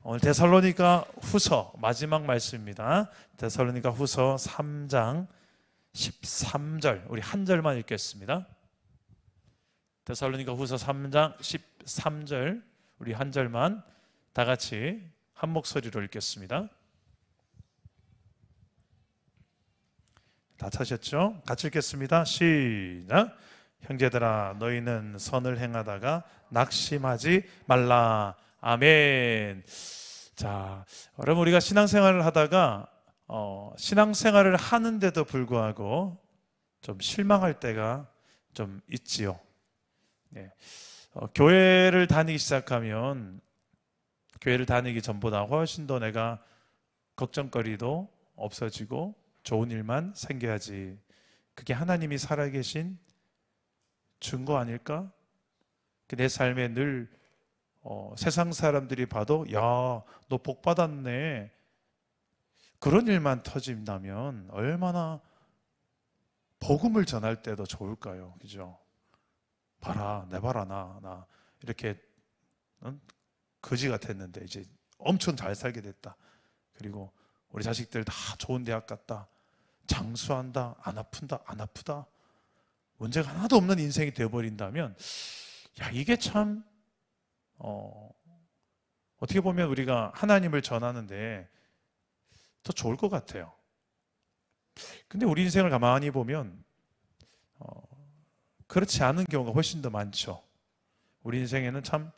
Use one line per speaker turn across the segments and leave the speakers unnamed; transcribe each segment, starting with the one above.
오늘 데살로니가 후서 마지막 말씀입니다. 데살로니가 후서 3장 13절, 우리 한 절만 읽겠습니다. 데살로니가 후서 3장 13절, 우리 한 절만 다 같이 한 목소리로 읽겠습니다. 다 찾으셨죠? 같이 읽겠습니다. 시작. 형제들아, 너희는 선을 행하다가 낙심하지 말라. 아멘. 자, 여러분, 우리가 신앙생활을 하다가 신앙생활을 하는데도 불구하고 좀 실망할 때가 좀 있지요. 네. 교회를 다니기 시작하면 교회를 다니기 전보다 훨씬 더 내가 걱정거리도 없어지고 좋은 일만 생겨야지. 그게 하나님이 살아계신 증거 아닐까? 내 삶에 늘 세상 사람들이 봐도 야, 너 복 받았네. 그런 일만 터진다면 얼마나 복음을 전할 때도 좋을까요? 그죠? 봐라, 내 봐라, 나 이렇게 거지 같았는데 이제 엄청 잘 살게 됐다. 그리고 우리 자식들 다 좋은 대학 갔다. 장수한다. 안 아프다. 문제가 하나도 없는 인생이 되어버린다면, 야, 이게 참 어떻게 보면 우리가 하나님을 전하는데 더 좋을 것 같아요. 근데 우리 인생을 가만히 보면 그렇지 않은 경우가 훨씬 더 많죠. 우리 인생에는 참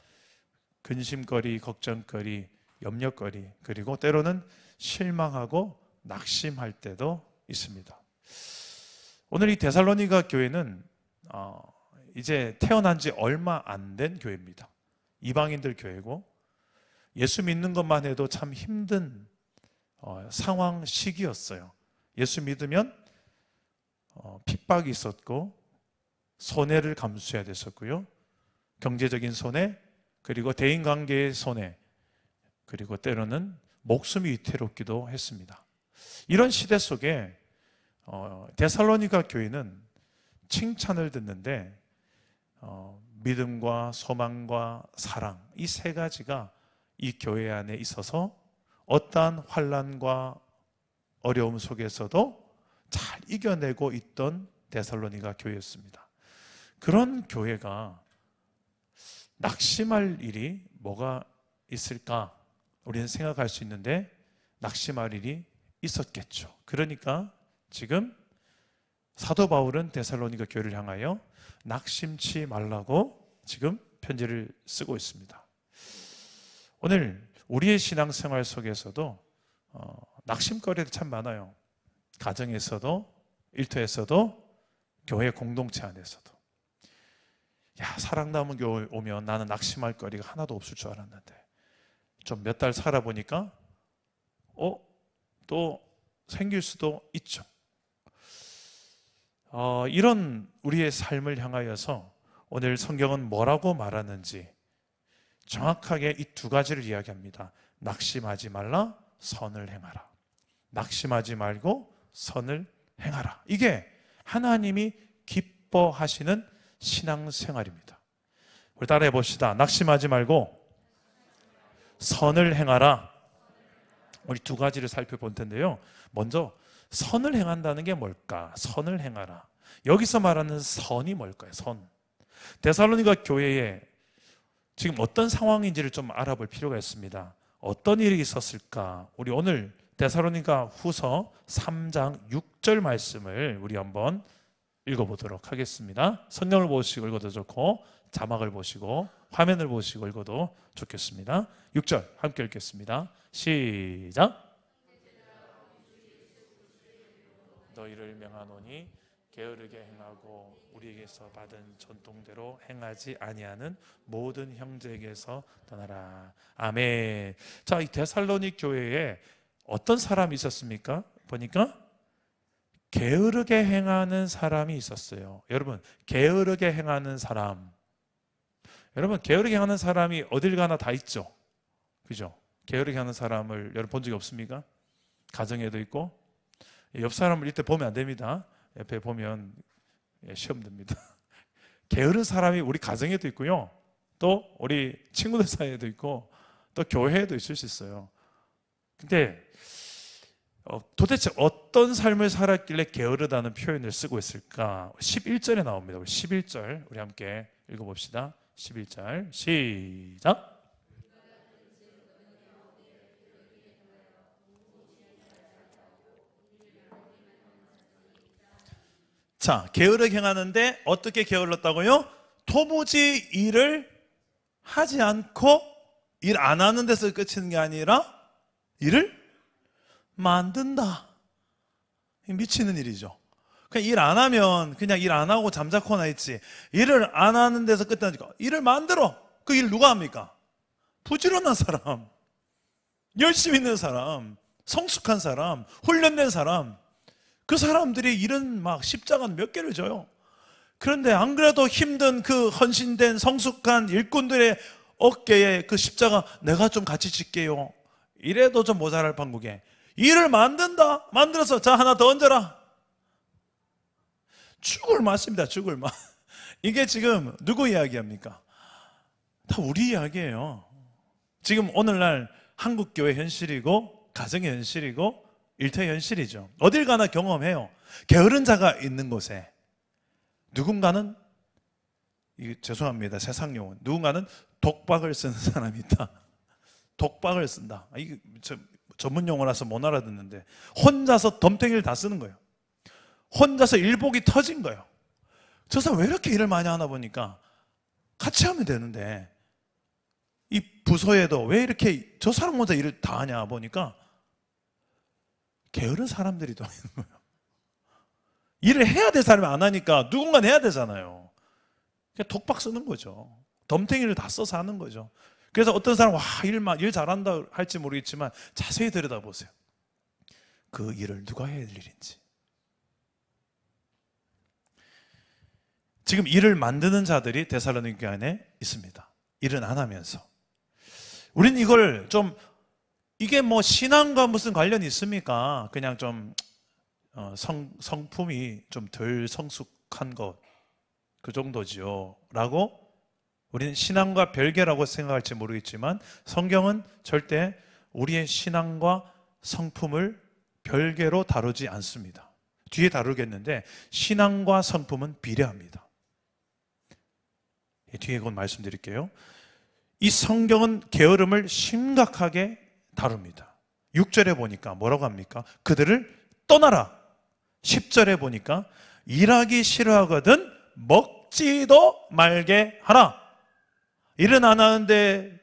근심거리, 걱정거리, 염려거리, 그리고 때로는 실망하고 낙심할 때도 있습니다. 오늘 이 데살로니가 교회는 이제 태어난 지 얼마 안 된 교회입니다. 이방인들 교회고, 예수 믿는 것만 해도 참 힘든 상황 시기였어요. 예수 믿으면 핍박이 있었고 손해를 감수해야 됐었고요. 경제적인 손해, 그리고 대인관계의 손해, 그리고 때로는 목숨이 위태롭기도 했습니다. 이런 시대 속에 데살로니가 교회는 칭찬을 듣는데 믿음과 소망과 사랑, 이 세 가지가 이 교회 안에 있어서 어떠한 환난과 어려움 속에서도 잘 이겨내고 있던 데살로니가 교회였습니다. 그런 교회가 낙심할 일이 뭐가 있을까? 우리는 생각할 수 있는데 낙심할 일이 있었겠죠. 그러니까 지금 사도 바울은 데살로니가 교회를 향하여 낙심치 말라고 지금 편지를 쓰고 있습니다. 오늘 우리의 신앙생활 속에서도 낙심거리도 참 많아요. 가정에서도, 일터에서도, 교회 공동체 안에서도. 야, 사랑나무 교회 오면 나는 낙심할 거리가 하나도 없을 줄 알았는데 좀 몇 달 살아보니까 또 생길 수도 있죠. 이런 우리의 삶을 향하여서 오늘 성경은 뭐라고 말하는지 정확하게 이 두 가지를 이야기합니다. 낙심하지 말라, 선을 행하라. 낙심하지 말고 선을 행하라. 이게 하나님이 기뻐하시는 신앙생활입니다. 우리 따라해 봅시다. 낙심하지 말고 선을 행하라. 우리 두 가지를 살펴볼 텐데요. 먼저 선을 행한다는 게 뭘까? 선을 행하라. 여기서 말하는 선이 뭘까요? 선. 데살로니가 교회에 지금 어떤 상황인지를 좀 알아볼 필요가 있습니다. 어떤 일이 있었을까? 우리 오늘 데살로니가 후서 3장 6절 말씀을 우리 한번 읽어보도록 하겠습니다. 성경을 보시고 읽어도 좋고 자막을 보시고 화면을 보시고 읽어도 좋겠습니다. 6절 함께 읽겠습니다. 시작. 너희를 명하노니 게으르게 행하고 우리에게서 받은 전통대로 행하지 아니하는 모든 형제에게서 떠나라. 아멘. 자, 이 데살로니 교회에 어떤 사람이 있었습니까? 보니까 게으르게 행하는 사람이 있었어요. 여러분, 게으르게 행하는 사람. 여러분, 게으르게 하는 사람이 어딜 가나 다 있죠. 그죠? 게으르게 하는 사람을 여러분 본 적이 없습니까? 가정에도 있고. 옆 사람을 이때 보면 안 됩니다. 옆에 보면 시험 듭니다. 게으른 사람이 우리 가정에도 있고요. 또 우리 친구들 사이에도 있고 또 교회에도 있을 수 있어요. 근데 도대체 어떤 삶을 살았길래 게으르다는 표현을 쓰고 있을까? 11절에 나옵니다. 11절 우리 함께 읽어봅시다. 11절 시작. 자, 게으르게 행하는데 어떻게 게을렀다고요? 도무지 일을 하지 않고 일 안 하는 데서 끝이는 게 아니라 일을 만든다. 미치는 일이죠. 그냥 일 안 하면 그냥 일 안 하고 잠자코나 있지. 일을 안 하는 데서 끝나니까 일을 만들어. 그 일 누가 합니까? 부지런한 사람, 열심히 있는 사람, 성숙한 사람, 훈련된 사람. 그 사람들이 일은 막 십자가는 몇 개를 져요. 그런데 안 그래도 힘든 그 헌신된 성숙한 일꾼들의 어깨에 그 십자가 내가 좀 같이 질게요. 이래도 좀 모자랄 판국에 일을 만든다. 만들어서 자 하나 더 얹어라. 죽을 맛입니다. 죽을 맛. 이게 지금 누구 이야기합니까? 다 우리 이야기예요. 지금 오늘날 한국교회 현실이고 가정의 현실이고 일터의 현실이죠. 어딜 가나 경험해요. 게으른 자가 있는 곳에 누군가는 죄송합니다. 세상 용어. 누군가는 독박을 쓰는 사람이 있다. 독박을 쓴다. 이게 전문 용어라서 못 알아듣는데 혼자서 덤탱이를 다 쓰는 거예요. 혼자서 일복이 터진 거예요. 저 사람 왜 이렇게 일을 많이 하나 보니까 같이 하면 되는데 이 부서에도 왜 이렇게 저 사람 혼자 일을 다 하냐 보니까 게으른 사람들이 또 있는 거예요. 일을 해야 될 사람이 안 하니까 누군가는 해야 되잖아요. 그냥 독박 쓰는 거죠. 덤탱이를 다 써서 하는 거죠. 그래서 어떤 사람은 일 잘한다 할지 모르겠지만 자세히 들여다보세요. 그 일을 누가 해야 될 일인지. 지금 일을 만드는 자들이 데살로니가 안에 있습니다. 일은 안 하면서. 우리는 이걸 좀 이게 뭐 신앙과 무슨 관련이 있습니까? 그냥 좀 성품이 좀 덜 성숙한 것 그 정도지요 라고 우리는 신앙과 별개라고 생각할지 모르겠지만 성경은 절대 우리의 신앙과 성품을 별개로 다루지 않습니다. 뒤에 다루겠는데 신앙과 성품은 비례합니다. 뒤에 곧 말씀드릴게요. 이 성경은 게으름을 심각하게 다룹니다. 6절에 보니까 뭐라고 합니까? 그들을 떠나라. 10절에 보니까 일하기 싫어하거든 먹지도 말게 하라. 일은 안 하는데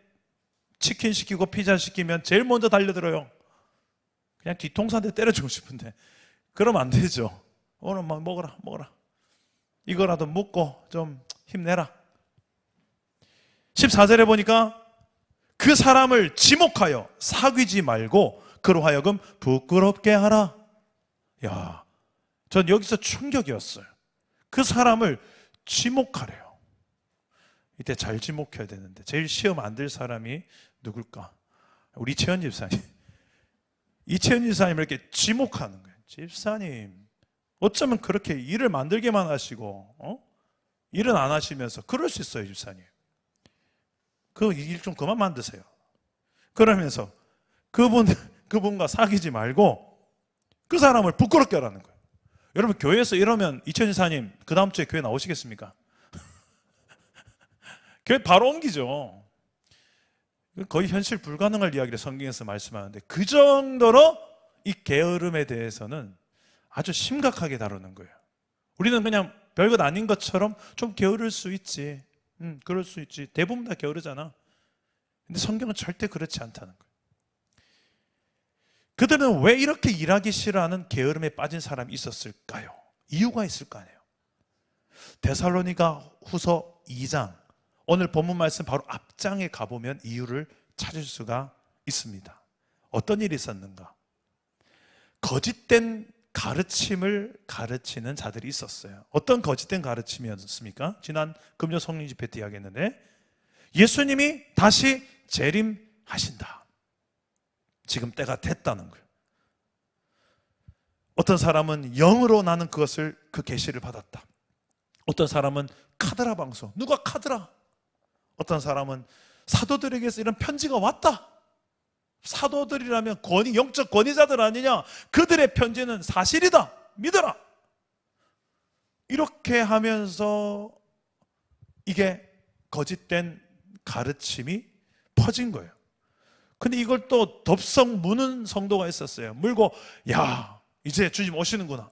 치킨 시키고 피자 시키면 제일 먼저 달려들어요. 그냥 뒤통수 한 대 때려주고 싶은데 그러면 안 되죠. 오늘 막 먹어라 이거라도 먹고 좀 힘내라. 14절에 보니까 그 사람을 지목하여 사귀지 말고 그로 하여금 부끄럽게 하라. 야, 전 여기서 충격이었어요. 그 사람을 지목하래요. 이때 잘 지목해야 되는데 제일 시험 안 될 사람이 누굴까? 우리 이채연 집사님. 이채연 집사님을 이렇게 지목하는 거예요. 집사님, 어쩌면 그렇게 일을 만들게만 하시고 일은 안 하시면서 그럴 수 있어요, 집사님. 그 일 좀 그만 만드세요. 그러면서 그분과 사귀지 말고 그 사람을 부끄럽게 하라는 거예요. 여러분 교회에서 이러면 이채연 집사님 그 다음 주에 교회 나오시겠습니까? 교회 바로 옮기죠. 거의 현실 불가능할 이야기를 성경에서 말씀하는데 그 정도로 이 게으름에 대해서는 아주 심각하게 다루는 거예요. 우리는 그냥 별것 아닌 것처럼 좀 게으를 수 있지. 그럴 수 있지. 대부분 다 게으르잖아. 근데 성경은 절대 그렇지 않다는 거예요. 그들은 왜 이렇게 일하기 싫어하는 게으름에 빠진 사람이 있었을까요? 이유가 있을 거 아니에요. 데살로니가 후서 2장 오늘 본문 말씀 바로 앞장에 가보면 이유를 찾을 수가 있습니다. 어떤 일이 있었는가? 거짓된 가르침을 가르치는 자들이 있었어요. 어떤 거짓된 가르침이었습니까? 지난 금요 성령 집회 때 이야기했는데 예수님이 다시 재림하신다. 지금 때가 됐다는 거예요. 어떤 사람은 영으로 나는 그 계시를 받았다. 어떤 사람은 카드라 방송. 누가 카드라? 어떤 사람은 사도들에게서 이런 편지가 왔다. 사도들이라면 영적 권위자들 아니냐? 그들의 편지는 사실이다. 믿어라. 이렇게 하면서 이게 거짓된 가르침이 퍼진 거예요. 근데 이걸 또 덥석 무는 성도가 있었어요. 물고, 야, 이제 주님 오시는구나.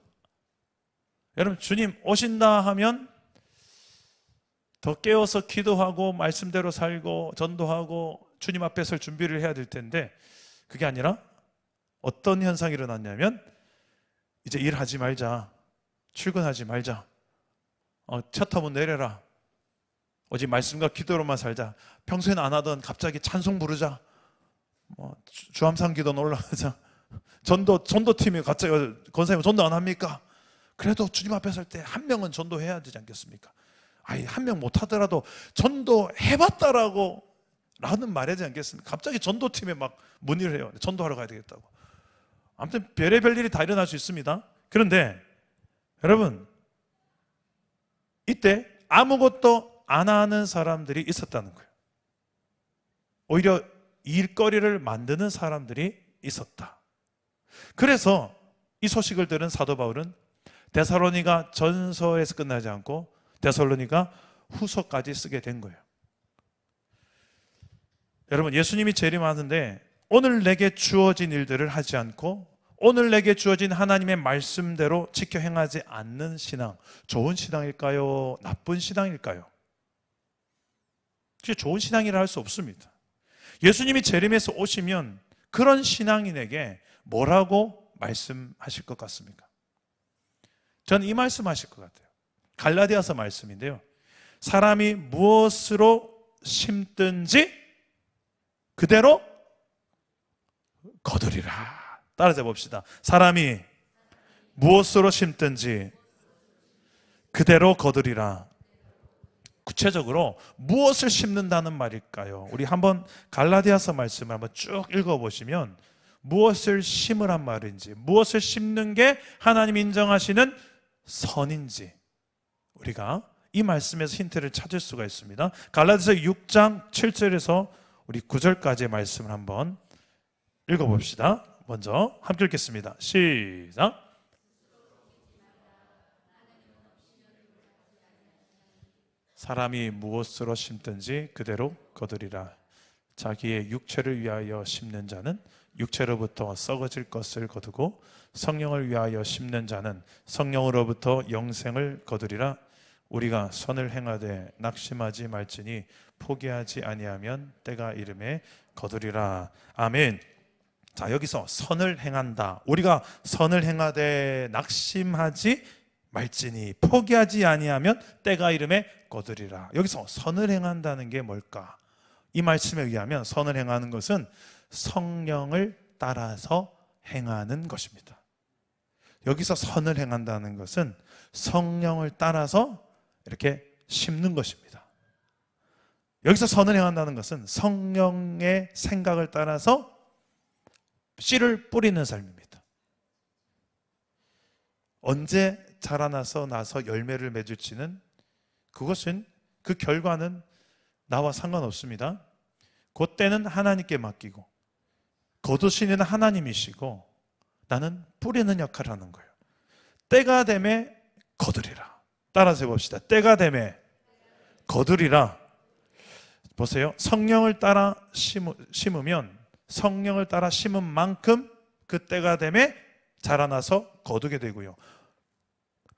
여러분, 주님 오신다 하면 더 깨어서 기도하고 말씀대로 살고 전도하고 주님 앞에 설 준비를 해야 될 텐데, 그게 아니라 어떤 현상이 일어났냐면, 이제 일하지 말자, 출근하지 말자, 셔터문 내려라, 오직 말씀과 기도로만 살자, 평소에는 안 하던 갑자기 찬송 부르자, 주암상 기도 올라가자, 전도팀이 갑자기 권사님 전도 안 합니까? 그래도 주님 앞에 설 때 한 명은 전도해야 되지 않겠습니까? 아니, 한 명 못하더라도 전도해봤다라고 라는 말 하지 않겠습니까? 갑자기 전도팀에 막 문의를 해요. 전도하러 가야 되겠다고. 아무튼 별의별 일이 다 일어날 수 있습니다. 그런데 여러분, 이때 아무것도 안 하는 사람들이 있었다는 거예요. 오히려 일거리를 만드는 사람들이 있었다. 그래서 이 소식을 들은 사도 바울은 데살로니가 전서에서 끝나지 않고 데살로니가 후서까지 쓰게 된 거예요. 여러분, 예수님이 재림하는데 오늘 내게 주어진 일들을 하지 않고 오늘 내게 주어진 하나님의 말씀대로 지켜 행하지 않는 신앙, 좋은 신앙일까요? 나쁜 신앙일까요? 좋은 신앙이라 할 수 없습니다. 예수님이 재림해서 오시면 그런 신앙인에게 뭐라고 말씀하실 것 같습니까? 저는 이 말씀하실 것 같아요. 갈라디아서 말씀인데요, 사람이 무엇으로 심든지 그대로 거두리라. 따라서 봅시다. 사람이 무엇으로 심든지 그대로 거두리라. 구체적으로 무엇을 심는다는 말일까요? 우리 한번 갈라디아서 말씀을 한번 쭉 읽어보시면 무엇을 심으란 말인지, 무엇을 심는 게 하나님 인정하시는 선인지 우리가 이 말씀에서 힌트를 찾을 수가 있습니다. 갈라디아서 6장 7절에서 우리 9절까지의 말씀을 한번 읽어봅시다. 먼저 함께 읽겠습니다. 시작. 사람이 무엇으로 심든지 그대로 거두리라. 자기의 육체를 위하여 심는 자는 육체로부터 썩어질 것을 거두고 성령을 위하여 심는 자는 성령으로부터 영생을 거두리라. 우리가 선을 행하되 낙심하지 말지니 포기하지 아니하면 때가 이름에 거두리라. 아멘. 자, 여기서 선을 행한다. 우리가 선을 행하되 낙심하지 말지니 포기하지 아니하면 때가 이름에 거두리라. 여기서 선을 행한다는 게 뭘까? 이 말씀에 의하면 선을 행하는 것은 성령을 따라서 행하는 것입니다. 여기서 선을 행한다는 것은 성령을 따라서 이렇게 심는 것입니다. 여기서 선을 행한다는 것은 성령의 생각을 따라서 씨를 뿌리는 삶입니다. 언제 자라나서 나서 열매를 맺을지는 그것은 그 결과는 나와 상관없습니다. 그때는 하나님께 맡기고 거두시는 하나님이시고 나는 뿌리는 역할을 하는 거예요. 때가 되매 거두리라. 따라서 해봅시다. 때가 되매 거두리라. 보세요. 성령을 따라 심으면 성령을 따라 심은 만큼 그 때가 되매 자라나서 거두게 되고요.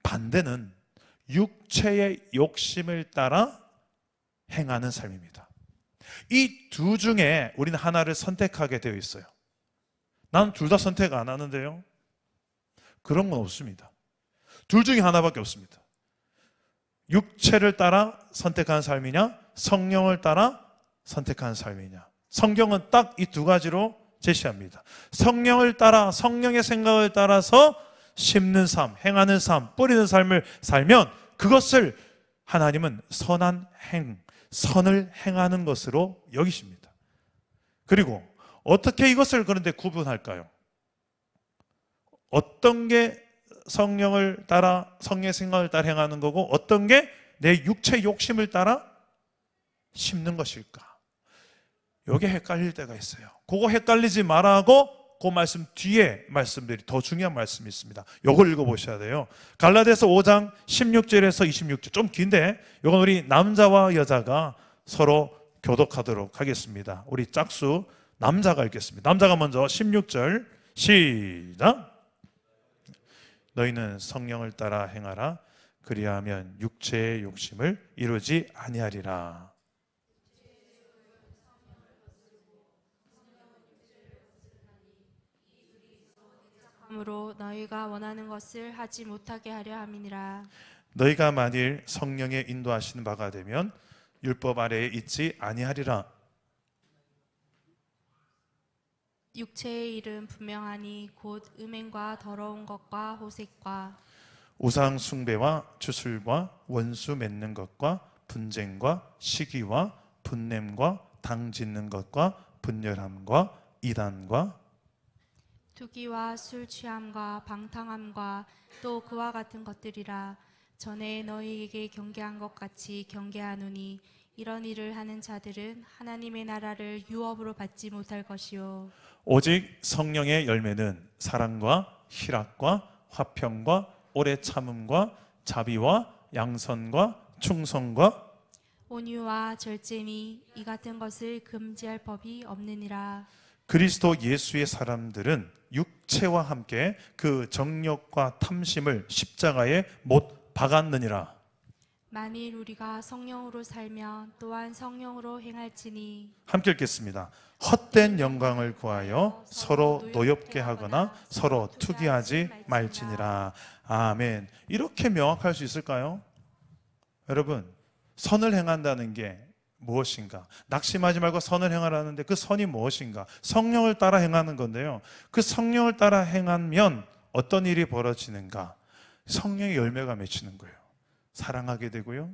반대는 육체의 욕심을 따라 행하는 삶입니다. 이 두 중에 우리는 하나를 선택하게 되어 있어요. 난 둘 다 선택 안 하는데요. 그런 건 없습니다. 둘 중에 하나밖에 없습니다. 육체를 따라 선택하는 삶이냐, 성령을 따라 선택하는 삶이냐. 성경은 딱 이 두 가지로 제시합니다. 성령을 따라, 성령의 생각을 따라서 심는 삶, 행하는 삶, 뿌리는 삶을 살면 그것을 하나님은 선한 선을 행하는 것으로 여기십니다. 그리고 어떻게 이것을 그런데 구분할까요? 어떤 게 성령을 따라, 성령의 생각을 따라 행하는 거고 어떤 게 내 육체 욕심을 따라 심는 것일까? 요게 헷갈릴 때가 있어요. 그거 헷갈리지 말라고 그 말씀 뒤에 말씀들이 더 중요한 말씀이 있습니다. 요걸 읽어보셔야 돼요. 갈라디아서 5장 16절에서 26절, 좀 긴데 요건 우리 남자와 여자가 서로 교독하도록 하겠습니다. 우리 짝수 남자가 읽겠습니다. 남자가 먼저 16절 시작. 너희는 성령을 따라 행하라. 그리하면 육체의 욕심을 이루지 아니하리라.
그러므로 너희가 원하는 것을 하지 못하게 하려 함이니라.
너희가 만일 성령의 인도하시는 바가 되면 율법 아래에 있지 아니하리라.
육체의 일은 분명하니 곧 음행과 더러운 것과 호색과
우상 숭배와 주술과 원수 맺는 것과 분쟁과 시기와 분냄과 당 짓는 것과 분열함과 이단과
투기와 술 취함과 방탕함과 또 그와 같은 것들이라. 전에 너희에게 경계한 것 같이 경계하노니 이런 일을 하는 자들은 하나님의 나라를 유업으로 받지 못할 것이요.
오직 성령의 열매는 사랑과 희락과 화평과 오래 참음과 자비와 양선과 충성과
온유와 절제니 이 같은 것을 금지할 법이 없느니라.
그리스도 예수의 사람들은 육체와 함께 그 정욕과 탐심을 십자가에 못 박았느니라.
만일 우리가 성령으로 살면 또한 성령으로 행할지니.
함께 읽겠습니다. 헛된 영광을 구하여 서로 노엽게 하거나 서로 투기하지 말지니라. 아멘. 이렇게 명확할 수 있을까요? 여러분, 선을 행한다는 게 무엇인가? 낙심하지 말고 선을 행하라는데 그 선이 무엇인가? 성령을 따라 행하는 건데요. 그 성령을 따라 행하면 어떤 일이 벌어지는가? 성령의 열매가 맺히는 거예요. 사랑하게 되고요.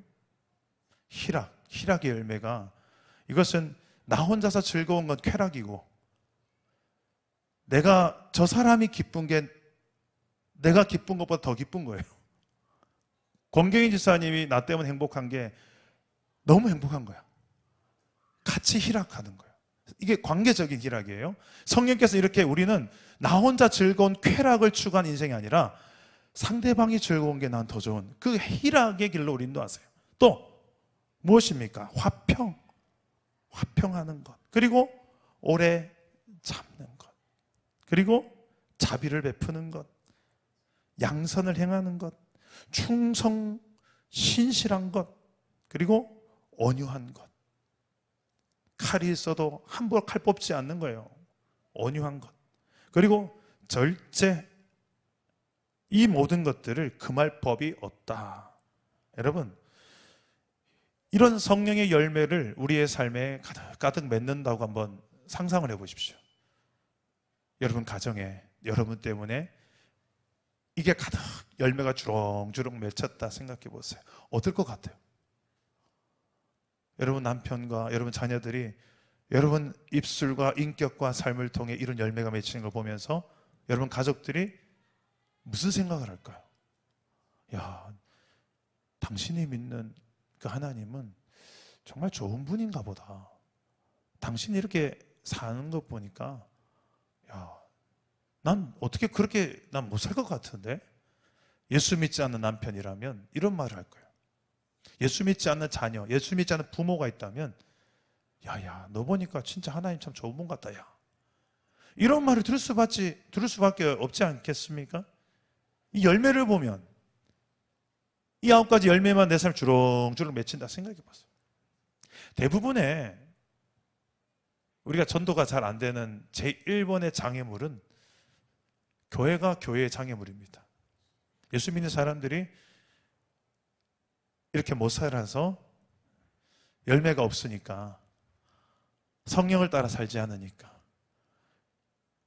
희락의 열매가, 이것은 나 혼자서 즐거운 건 쾌락이고, 내가 저 사람이 기쁜 게 내가 기쁜 것보다 더 기쁜 거예요. 권경인 지사님이 나 때문에 행복한 게 너무 행복한 거야. 같이 희락하는 거예요. 이게 관계적인 희락이에요. 성령께서 이렇게 우리는 나 혼자 즐거운 쾌락을 추구한 인생이 아니라 상대방이 즐거운 게 난 더 좋은 그 희락의 길로 우리 인도하세요. 또 무엇입니까? 화평하는 것, 그리고 오래 참는 것, 그리고 자비를 베푸는 것, 양선을 행하는 것, 충성 신실한 것, 그리고 온유한 것. 칼이 있어도 함부로 칼 뽑지 않는 거예요. 온유한 것. 그리고 절제. 이 모든 것들을 금할 법이 없다. 여러분, 이런 성령의 열매를 우리의 삶에 가득 맺는다고 한번 상상을 해보십시오. 여러분 가정에 여러분 때문에 이게 가득 열매가 주렁주렁 맺혔다 생각해 보세요. 어떨 것 같아요? 여러분 남편과 여러분 자녀들이 여러분 입술과 인격과 삶을 통해 이런 열매가 맺히는 걸 보면서 여러분 가족들이 무슨 생각을 할까요? 야, 당신이 믿는 그 하나님은 정말 좋은 분인가 보다. 당신이 이렇게 사는 것 보니까 야, 난 어떻게 그렇게 난 못 살 것 같은데? 예수 믿지 않는 남편이라면 이런 말을 할 거예요. 예수 믿지 않는 자녀, 예수 믿지 않는 부모가 있다면 야야, 너 보니까 진짜 하나님 참 좋은 분 같다. 야, 이런 말을 들을 수밖에 없지 않겠습니까? 이 열매를 보면 이 9가지 열매만 내 삶을 주렁주렁 맺힌다 생각해 보세요. 대부분의 우리가 전도가 잘 안 되는 제1번의 장애물은 교회가 교회의 장애물입니다. 예수 믿는 사람들이 이렇게 못 살아서 열매가 없으니까, 성령을 따라 살지 않으니까,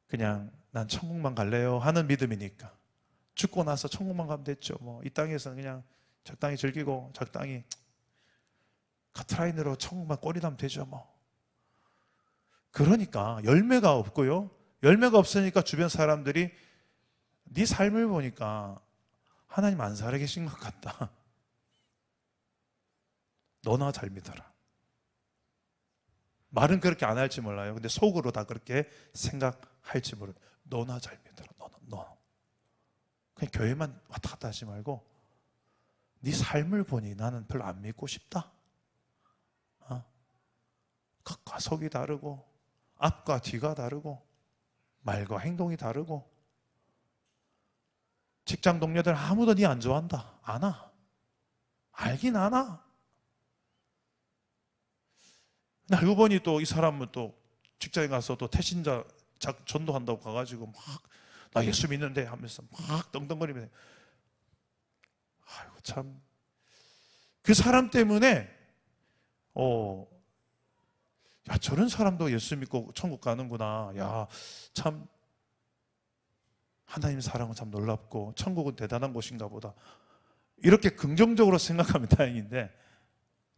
그냥 난 천국만 갈래요 하는 믿음이니까 죽고 나서 천국만 가면 됐죠. 뭐 이 땅에서는 그냥 적당히 즐기고 적당히 카트라인으로 천국만 꼬리다면 되죠. 뭐 그러니까 열매가 없고요. 열매가 없으니까 주변 사람들이 네 삶을 보니까 하나님 안 살아계신 것 같다. 너나 잘 믿어라. 말은 그렇게 안 할지 몰라요. 근데 속으로 다 그렇게 생각할지 모르요. 너나 잘 믿어라. 너. 그냥 교회만 왔다 갔다 하지 말고 네 삶을 보니 나는 별로 안 믿고 싶다. 겉과 속이 다르고 앞과 뒤가 다르고 말과 행동이 다르고 직장 동료들 아무도 네 안 좋아한다. 아나. 알긴 아나. 알고 보니 또 이 사람은 또 직장에 가서 또 태신자 전도한다고 가가지고 막 나 예수 믿는데 하면서 막 떵떵거리면 아이고 참 그 사람 때문에 야 저런 사람도 예수 믿고 천국 가는구나. 야 참 하나님 사랑은 참 놀랍고 천국은 대단한 곳인가 보다. 이렇게 긍정적으로 생각하면 다행인데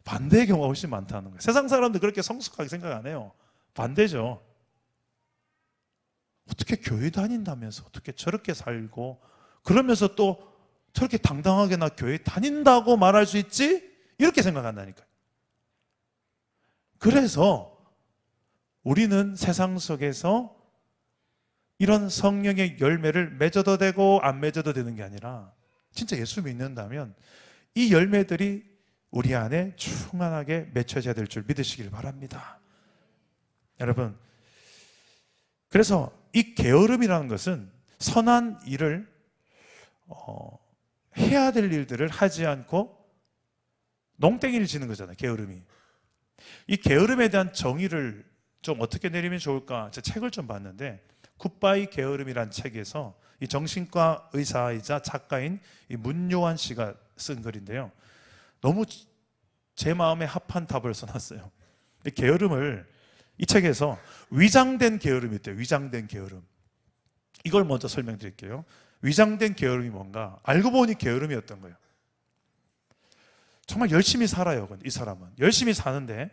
반대의 경우가 훨씬 많다는 거예요. 세상 사람들 그렇게 성숙하게 생각 안 해요. 반대죠. 어떻게 교회 다닌다면서 어떻게 저렇게 살고 그러면서 또 저렇게 당당하게 나 교회 다닌다고 말할 수 있지? 이렇게 생각한다니까요. 그래서 우리는 세상 속에서 이런 성령의 열매를 맺어도 되고 안 맺어도 되는 게 아니라 진짜 예수 믿는다면 이 열매들이 우리 안에 충만하게 맺혀져야 될 줄 믿으시길 바랍니다. 여러분, 그래서 이 게으름이라는 것은 선한 일을 해야 될 일들을 하지 않고 농땡이를 지는 거잖아요. 게으름이. 이 게으름에 대한 정의를 좀 어떻게 내리면 좋을까? 제가 책을 좀 봤는데 굿바이 게으름이란 책에서 이 정신과 의사이자 작가인 이 문요한 씨가 쓴 글인데요. 너무 제 마음에 합한 답을 써놨어요. 이 게으름을 이 책에서 위장된 게으름이 있대요. 위장된 게으름. 이걸 먼저 설명드릴게요. 위장된 게으름이 뭔가? 알고 보니 게으름이었던 거예요. 정말 열심히 살아요. 이 사람은 열심히 사는데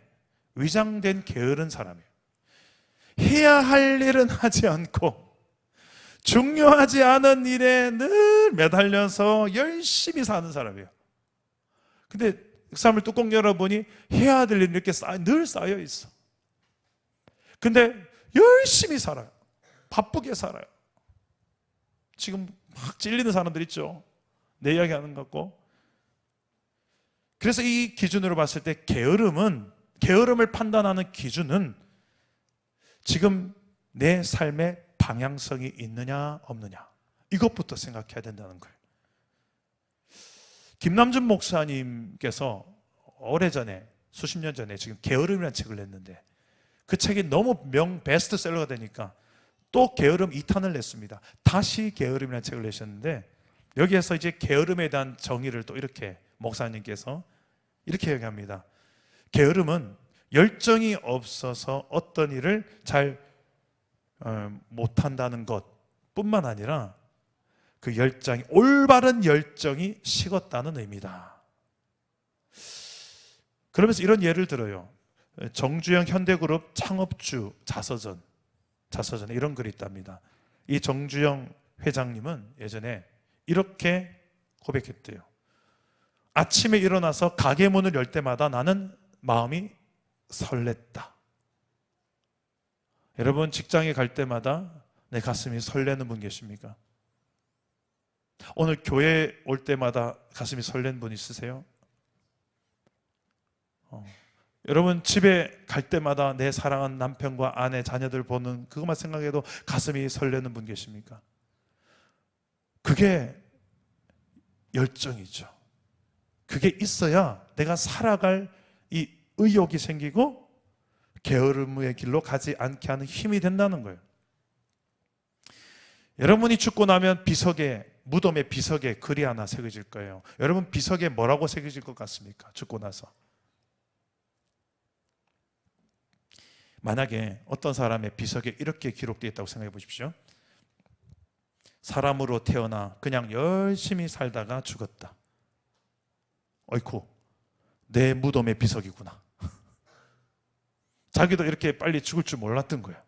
위장된 게으른 사람이에요. 해야 할 일은 하지 않고 중요하지 않은 일에 늘 매달려서 열심히 사는 사람이에요. 근데 그 사람을 뚜껑 열어보니 해야 될 일이 이렇게 늘 쌓여 있어. 근데 열심히 살아요. 바쁘게 살아요. 지금 막 찔리는 사람들 있죠. 내 이야기 하는 것 같고. 그래서 이 기준으로 봤을 때 게으름을 판단하는 기준은 지금 내 삶의 방향성이 있느냐 없느냐 이것부터 생각해야 된다는 거예요. 김남준 목사님께서 오래전에 수십 년 전에 지금 게으름이라는 책을 냈는데 그 책이 너무 베스트셀러가 되니까 또 게으름 2탄을 냈습니다. 다시 게으름이라는 책을 내셨는데 여기에서 이제 게으름에 대한 정의를 또 이렇게 목사님께서 이렇게 얘기합니다. 게으름은 열정이 없어서 어떤 일을 잘 못한다는 것뿐만 아니라 그 열정이 올바른 열정이 식었다는 의미다. 그러면서 이런 예를 들어요. 정주영 현대그룹 창업주 자서전에 이런 글이 있답니다. 이 정주영 회장님은 예전에 이렇게 고백했대요. 아침에 일어나서 가게 문을 열 때마다 나는 마음이 설렜다. 여러분 직장에 갈 때마다 내 가슴이 설레는 분 계십니까? 오늘 교회 올 때마다 가슴이 설레는 분 있으세요? 여러분 집에 갈 때마다 내 사랑하는 남편과 아내, 자녀들 보는 그것만 생각해도 가슴이 설레는 분 계십니까? 그게 열정이죠. 그게 있어야 내가 살아갈 이 의욕이 생기고 게으름의 길로 가지 않게 하는 힘이 된다는 거예요. 여러분이 죽고 나면 무덤의 비석에 글이 하나 새겨질 거예요. 여러분 비석에 뭐라고 새겨질 것 같습니까? 죽고 나서. 만약에 어떤 사람의 비석에 이렇게 기록되어 있다고 생각해 보십시오. 사람으로 태어나 그냥 열심히 살다가 죽었다. 어이쿠, 내 무덤의 비석이구나. 자기도 이렇게 빨리 죽을 줄 몰랐던 거예요.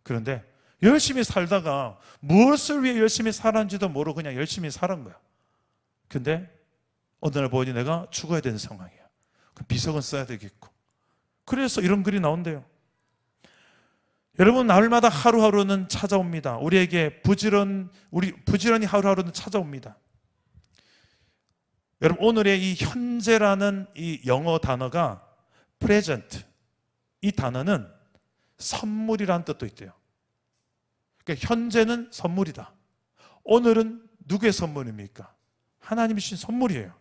그런데 열심히 살다가 무엇을 위해 열심히 살았는지도 모르고 그냥 열심히 살은 거야. 근데 어느 날 보니 내가 죽어야 되는 상황이야. 그럼 비석은 써야 되겠고. 그래서 이런 글이 나온대요. 여러분, 날마다 하루하루는 찾아옵니다. 우리에게 부지런히 하루하루는 찾아옵니다. 여러분, 오늘의 이 현재라는 이 영어 단어가 present, 이 단어는 선물이라는 뜻도 있대요. 그러니까 현재는 선물이다. 오늘은 누구의 선물입니까? 하나님이 주신 선물이에요.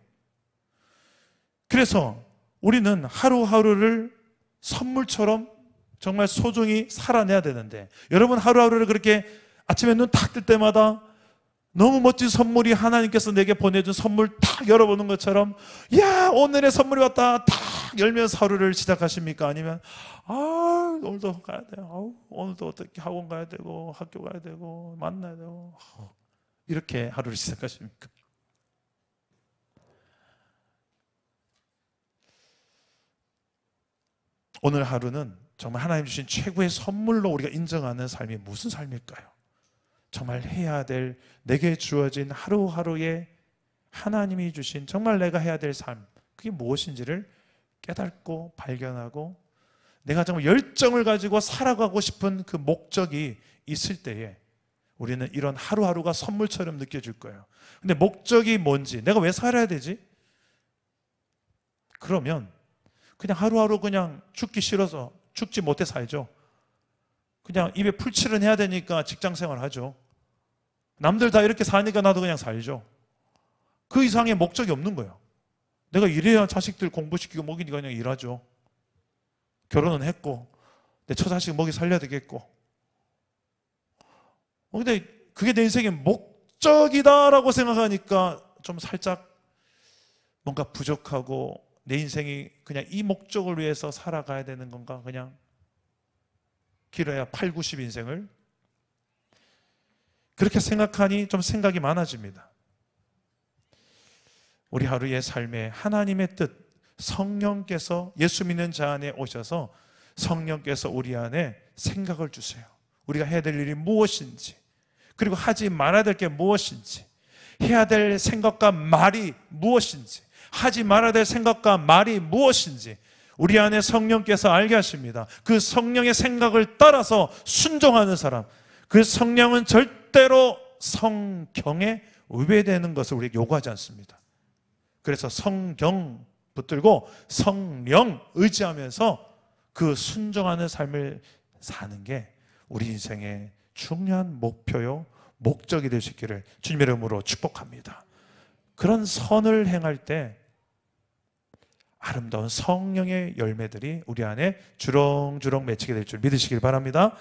그래서 우리는 하루하루를 선물처럼 정말 소중히 살아내야 되는데, 여러분 하루하루를 그렇게 아침에 눈 딱 뜰 때마다 너무 멋진 선물이 하나님께서 내게 보내준 선물 딱 열어보는 것처럼, 야, 오늘의 선물이 왔다 딱 열면서 하루를 시작하십니까? 아니면 오늘도 가야 돼요. 오늘도 어떻게 학원 가야 되고 학교 가야 되고 만나야 되고 이렇게 하루를 시작하십니까? 오늘 하루는 정말 하나님 주신 최고의 선물로 우리가 인정하는 삶이 무슨 삶일까요? 정말 해야 될, 내게 주어진 하루하루의 하나님이 주신 정말 내가 해야 될 삶, 그게 무엇인지를 깨닫고 발견하고 내가 정말 열정을 가지고 살아가고 싶은 그 목적이 있을 때에 우리는 이런 하루하루가 선물처럼 느껴질 거예요. 근데 목적이 뭔지, 내가 왜 살아야 되지? 그러면 그냥 하루하루 그냥 죽기 싫어서 죽지 못해 살죠. 그냥 입에 풀칠은 해야 되니까 직장생활 하죠. 남들 다 이렇게 사니까 나도 그냥 살죠. 그 이상의 목적이 없는 거예요. 내가 이래야 자식들 공부시키고 먹이니까 그냥 일하죠. 결혼은 했고 내 처자식 먹이 살려야 되겠고. 근데 그게 내 인생의 목적이다라고 생각하니까 좀 살짝 뭔가 부족하고, 내 인생이 그냥 이 목적을 위해서 살아가야 되는 건가? 그냥 길어야 8, 90 인생을 그렇게 생각하니 좀 생각이 많아집니다. 우리 하루의 삶에 하나님의 뜻, 성령께서 예수 믿는 자 안에 오셔서 성령께서 우리 안에 생각을 주세요. 우리가 해야 될 일이 무엇인지, 그리고 하지 말아야 될 게 무엇인지, 해야 될 생각과 말이 무엇인지, 하지 말아야 될 생각과 말이 무엇인지 우리 안에 성령께서 알게 하십니다. 그 성령의 생각을 따라서 순종하는 사람, 그 성령은 절대로 성경에 위배되는 것을 우리에게 요구하지 않습니다. 그래서 성경 붙들고 성령 의지하면서 그 순종하는 삶을 사는 게 우리 인생의 중요한 목표요, 목적이 될 수 있기를 주님의 이름으로 축복합니다. 그런 선을 행할 때 아름다운 성령의 열매들이 우리 안에 주렁주렁 맺히게 될 줄 믿으시길 바랍니다.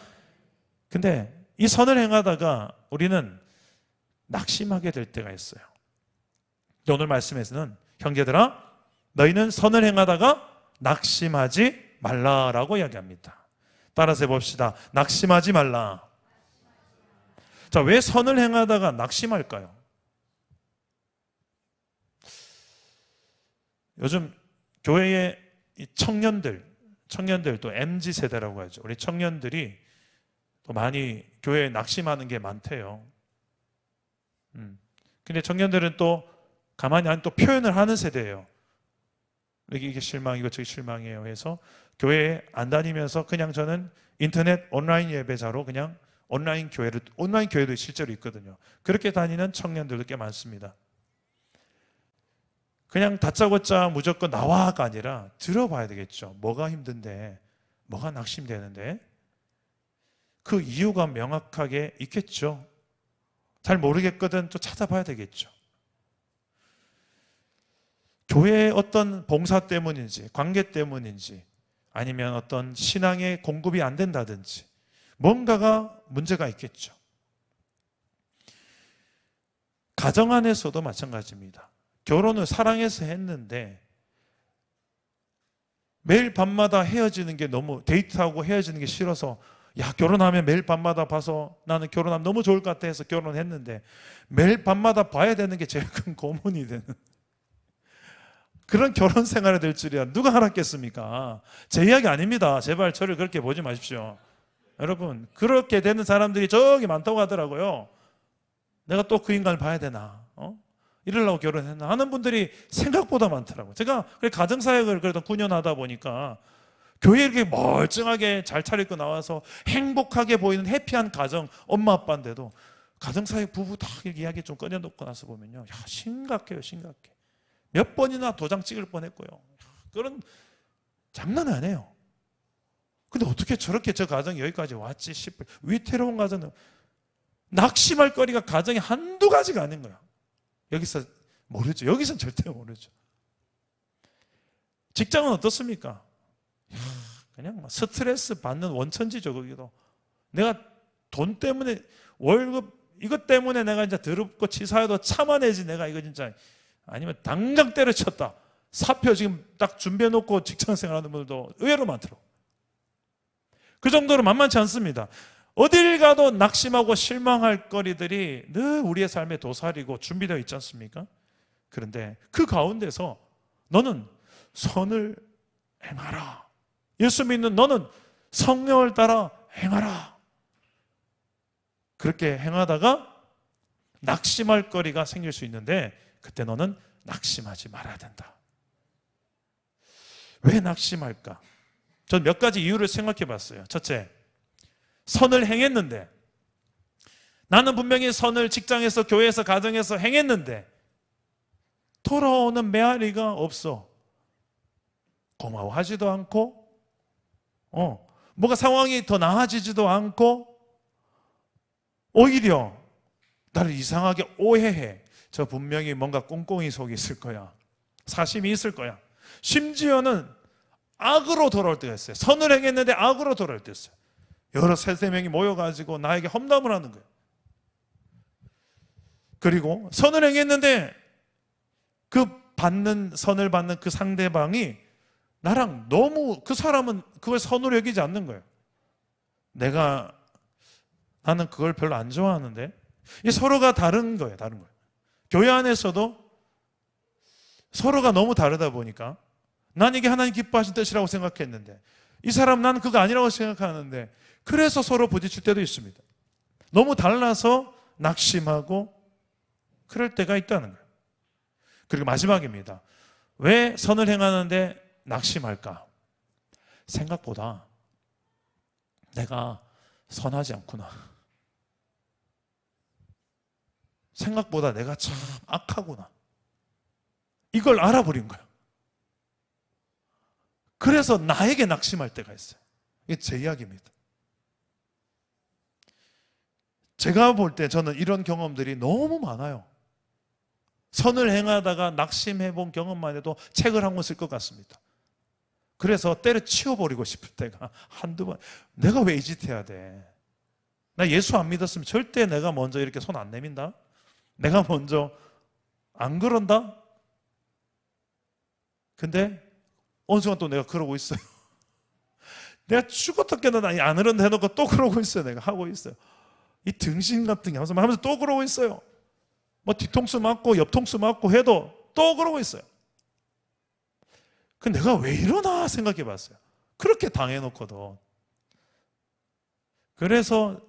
근데 이 선을 행하다가 우리는 낙심하게 될 때가 있어요. 오늘 말씀에서는 형제들아, 너희는 선을 행하다가 낙심하지 말라라고 이야기합니다. 따라서 해봅시다. 낙심하지 말라. 자, 왜 선을 행하다가 낙심할까요? 요즘 교회의 청년들 또 MZ세대라고 하죠. 우리 청년들이 또 많이 교회에 낙심하는 게 많대요. 근데 청년들은 또 가만히 또 표현을 하는 세대예요. 이게 실망이고 저게 실망이에요 해서 교회에 안 다니면서 그냥 저는 인터넷 온라인 예배자로 그냥 온라인 교회도 실제로 있거든요. 그렇게 다니는 청년들도 꽤 많습니다. 그냥 다짜고짜 무조건 나와가 아니라 들어봐야 되겠죠. 뭐가 힘든데, 뭐가 낙심되는데, 그 이유가 명확하게 있겠죠. 잘 모르겠거든 또 찾아봐야 되겠죠. 교회의 어떤 봉사 때문인지, 관계 때문인지, 아니면 어떤 신앙의 공급이 안 된다든지 뭔가가 문제가 있겠죠. 가정 안에서도 마찬가지입니다. 결혼을 사랑해서 했는데 매일 밤마다 헤어지는 게 너무, 데이트하고 헤어지는 게 싫어서, 야, 결혼하면 매일 밤마다 봐서 나는 결혼하면 너무 좋을 것 같아 해서 결혼했는데 매일 밤마다 봐야 되는 게 제일 큰 고문이 되는 그런 결혼 생활이 될 줄이야 누가 알았겠습니까? 제 이야기 아닙니다. 제발 저를 그렇게 보지 마십시오. 여러분, 그렇게 되는 사람들이 저기 많다고 하더라고요. 내가 또 그 인간을 봐야 되나? 이러려고 결혼했나 하는 분들이 생각보다 많더라고요. 제가 가정사역을 그래도 9년 하다 보니까 교회 이렇게 멀쩡하게 잘 차려입고 나와서 행복하게 보이는 해피한 가정, 엄마 아빠인데도 가정사이 부부 다 이야기 좀 꺼내놓고 나서 보면요, 야, 심각해요, 심각해. 몇 번이나 도장 찍을 뻔했고요. 그런 장난 아니에요. 근데 어떻게 저렇게 저 가정이 여기까지 왔지 싶을, 위태로운 가정은 낙심할 거리가 가정이 한두 가지가 아닌 거야. 여기서 모르죠. 여기서는 절대 모르죠. 직장은 어떻습니까? 그냥 스트레스 받는 원천지죠. 거기도 내가 돈 때문에, 월급 이것 때문에 내가 이제 더럽고 치사해도 참아내지, 내가 이거 진짜, 아니면 당장 때려쳤다, 사표 지금 딱 준비해놓고 직장생활하는 분들도 의외로 많더라고요. 그 정도로 만만치 않습니다. 어딜 가도 낙심하고 실망할 거리들이 늘 우리의 삶의 도살이고 준비되어 있지 않습니까? 그런데 그 가운데서 너는 선을 행하라. 예수 믿는 너는 성령을 따라 행하라. 그렇게 행하다가 낙심할 거리가 생길 수 있는데, 그때 너는 낙심하지 말아야 된다. 왜 낙심할까? 전 몇 가지 이유를 생각해 봤어요. 첫째, 선을 행했는데, 나는 분명히 선을 직장에서, 교회에서, 가정에서 행했는데 돌아오는 메아리가 없어. 고마워하지도 않고, 뭐가 상황이 더 나아지지도 않고, 오히려 나를 이상하게 오해해. 저 분명히 뭔가 꽁꽁이 속이 있을 거야. 사심이 있을 거야. 심지어는 악으로 돌아올 때가 있어요. 선을 행했는데 악으로 돌아올 때 있어요. 여러 세세 명이 모여가지고 나에게 험담을 하는 거예요. 그리고 선을 행했는데 그 선을 받는 그 상대방이 나랑 너무, 그 사람은 그걸 선으로 여기지 않는 거예요. 나는 그걸 별로 안 좋아하는데, 이 서로가 다른 거예요. 다른 거예요. 교회 안에서도 서로가 너무 다르다 보니까, 난 이게 하나님 기뻐하신 뜻이라고 생각했는데 이 사람, 나는 그거 아니라고 생각하는데, 그래서 서로 부딪힐 때도 있습니다. 너무 달라서 낙심하고 그럴 때가 있다는 거예요. 그리고 마지막입니다. 왜 선을 행하는데 낙심할까? 생각보다 내가 선하지 않구나. 생각보다 내가 참 악하구나. 이걸 알아버린 거예요. 그래서 나에게 낙심할 때가 있어요. 이게 제 이야기입니다. 제가 볼 때 저는 이런 경험들이 너무 많아요. 선을 행하다가 낙심해 본 경험만 해도 책을 한 권 쓸 것 같습니다. 그래서 때려치워버리고 싶을 때가 한두 번. 내가 왜 이 짓 해야 돼? 나 예수 안 믿었으면 절대 내가 먼저 이렇게 손 안 내민다? 내가 먼저 안 그런다? 근데 어느 순간 또 내가 그러고 있어요. 내가 죽었다 깨어나 안 그런다 해놓고 또 그러고 있어요. 내가 하고 있어요. 이 등신 같은 게 하면서 또 그러고 있어요. 뭐 뒤통수 맞고 옆통수 맞고 해도 또 그러고 있어요. 그 내가 왜 이러나 생각해 봤어요. 그렇게 당해놓고도. 그래서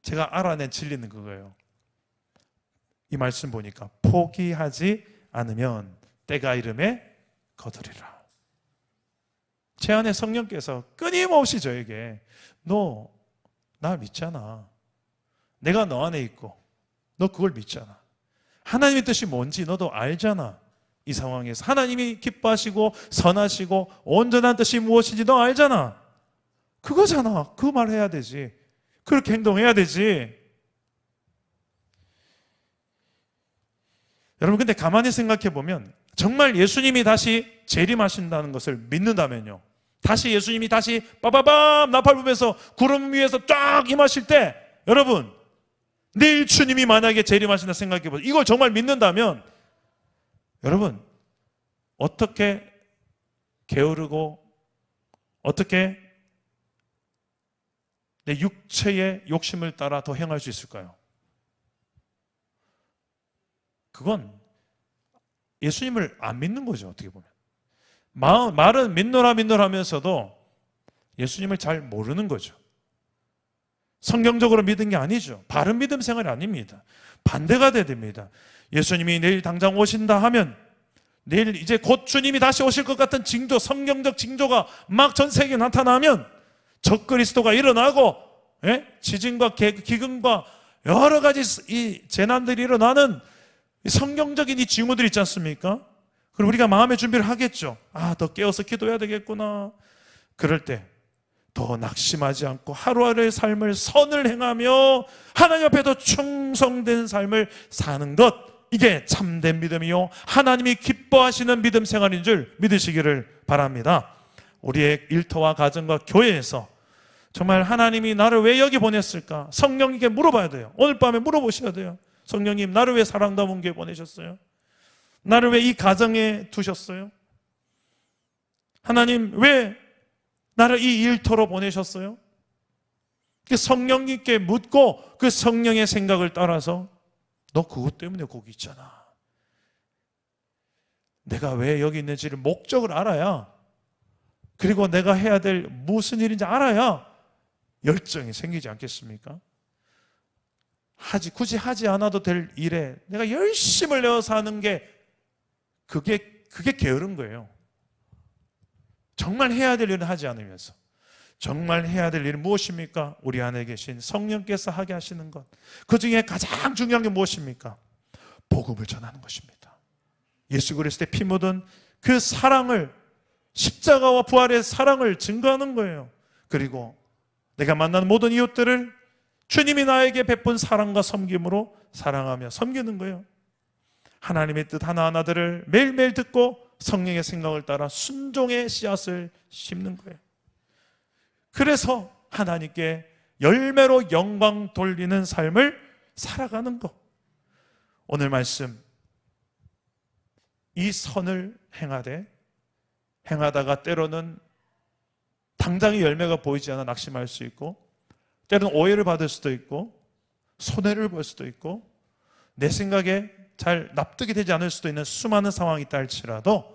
제가 알아낸 진리는 그거예요. 이 말씀 보니까 포기하지 않으면 때가 이름에 거두리라. 제 안에 성령께서 끊임없이 저에게, 너 나 믿잖아. 내가 너 안에 있고 너 그걸 믿잖아. 하나님의 뜻이 뭔지 너도 알잖아. 이 상황에서 하나님이 기뻐하시고 선하시고 온전한 뜻이 무엇인지 너 알잖아. 그거잖아. 그 말 해야 되지. 그렇게 행동해야 되지. 여러분, 근데 가만히 생각해 보면 정말 예수님이 다시 재림하신다는 것을 믿는다면요, 다시 예수님이 다시 빠바밤 나팔 불면서 구름 위에서 쫙 임하실 때, 여러분, 내일 주님이 만약에 재림하신다 생각해 보세요. 이걸 정말 믿는다면 여러분, 어떻게 게으르고 어떻게 내 육체의 욕심을 따라 더 행할 수 있을까요? 그건 예수님을 안 믿는 거죠. 어떻게 보면 말은 믿노라 하면서도 예수님을 잘 모르는 거죠. 성경적으로 믿은 게 아니죠. 바른 믿음 생활이 아닙니다. 반대가 돼야 됩니다. 예수님이 내일 당장 오신다 하면 내일 이제 곧 주님이 다시 오실 것 같은 징조, 성경적 징조가 막 전 세계에 나타나면 적그리스도가 일어나고, 지진과 기근과 여러 가지 이 재난들이 일어나는 성경적인 이 징후들이 있지 않습니까? 그리고 우리가 마음의 준비를 하겠죠. 더 깨어서 기도해야 되겠구나. 그럴 때 더 낙심하지 않고 하루하루의 삶을 선을 행하며 하나님 앞에도 충성된 삶을 사는 것, 이게 참된 믿음이요 하나님이 기뻐하시는 믿음 생활인 줄 믿으시기를 바랍니다. 우리의 일터와 가정과 교회에서 정말 하나님이 나를 왜 여기 보냈을까? 성령님께 물어봐야 돼요. 오늘 밤에 물어보셔야 돼요. 성령님, 나를 왜 사랑 담은 교회 보내셨어요? 나를 왜 이 가정에 두셨어요? 하나님, 왜 나를 이 일터로 보내셨어요? 성령님께 묻고 그 성령의 생각을 따라서 너 그것 때문에 거기 있잖아. 내가 왜 여기 있는지를 목적을 알아야, 그리고 내가 해야 될 무슨 일인지 알아야 열정이 생기지 않겠습니까? 굳이 하지 않아도 될 일에 내가 열심을 내어서 하는 게 그게 게으른 거예요. 정말 해야 될 일을 하지 않으면서, 정말 해야 될 일은 무엇입니까? 우리 안에 계신 성령께서 하게 하시는 것, 그 중에 가장 중요한 게 무엇입니까? 복음을 전하는 것입니다. 예수 그리스도의 피 묻은 그 사랑을, 십자가와 부활의 사랑을 증거하는 거예요. 그리고 내가 만나는 모든 이웃들을 주님이 나에게 베푼 사랑과 섬김으로 사랑하며 섬기는 거예요. 하나님의 뜻 하나하나들을 매일매일 듣고 성령의 생각을 따라 순종의 씨앗을 심는 거예요. 그래서 하나님께 열매로 영광 돌리는 삶을 살아가는 것. 오늘 말씀, 이 선을 행하다가 때로는 당장의 열매가 보이지 않아 낙심할 수 있고, 때로는 오해를 받을 수도 있고, 손해를 볼 수도 있고, 내 생각에 잘 납득이 되지 않을 수도 있는 수많은 상황이 있다 할지라도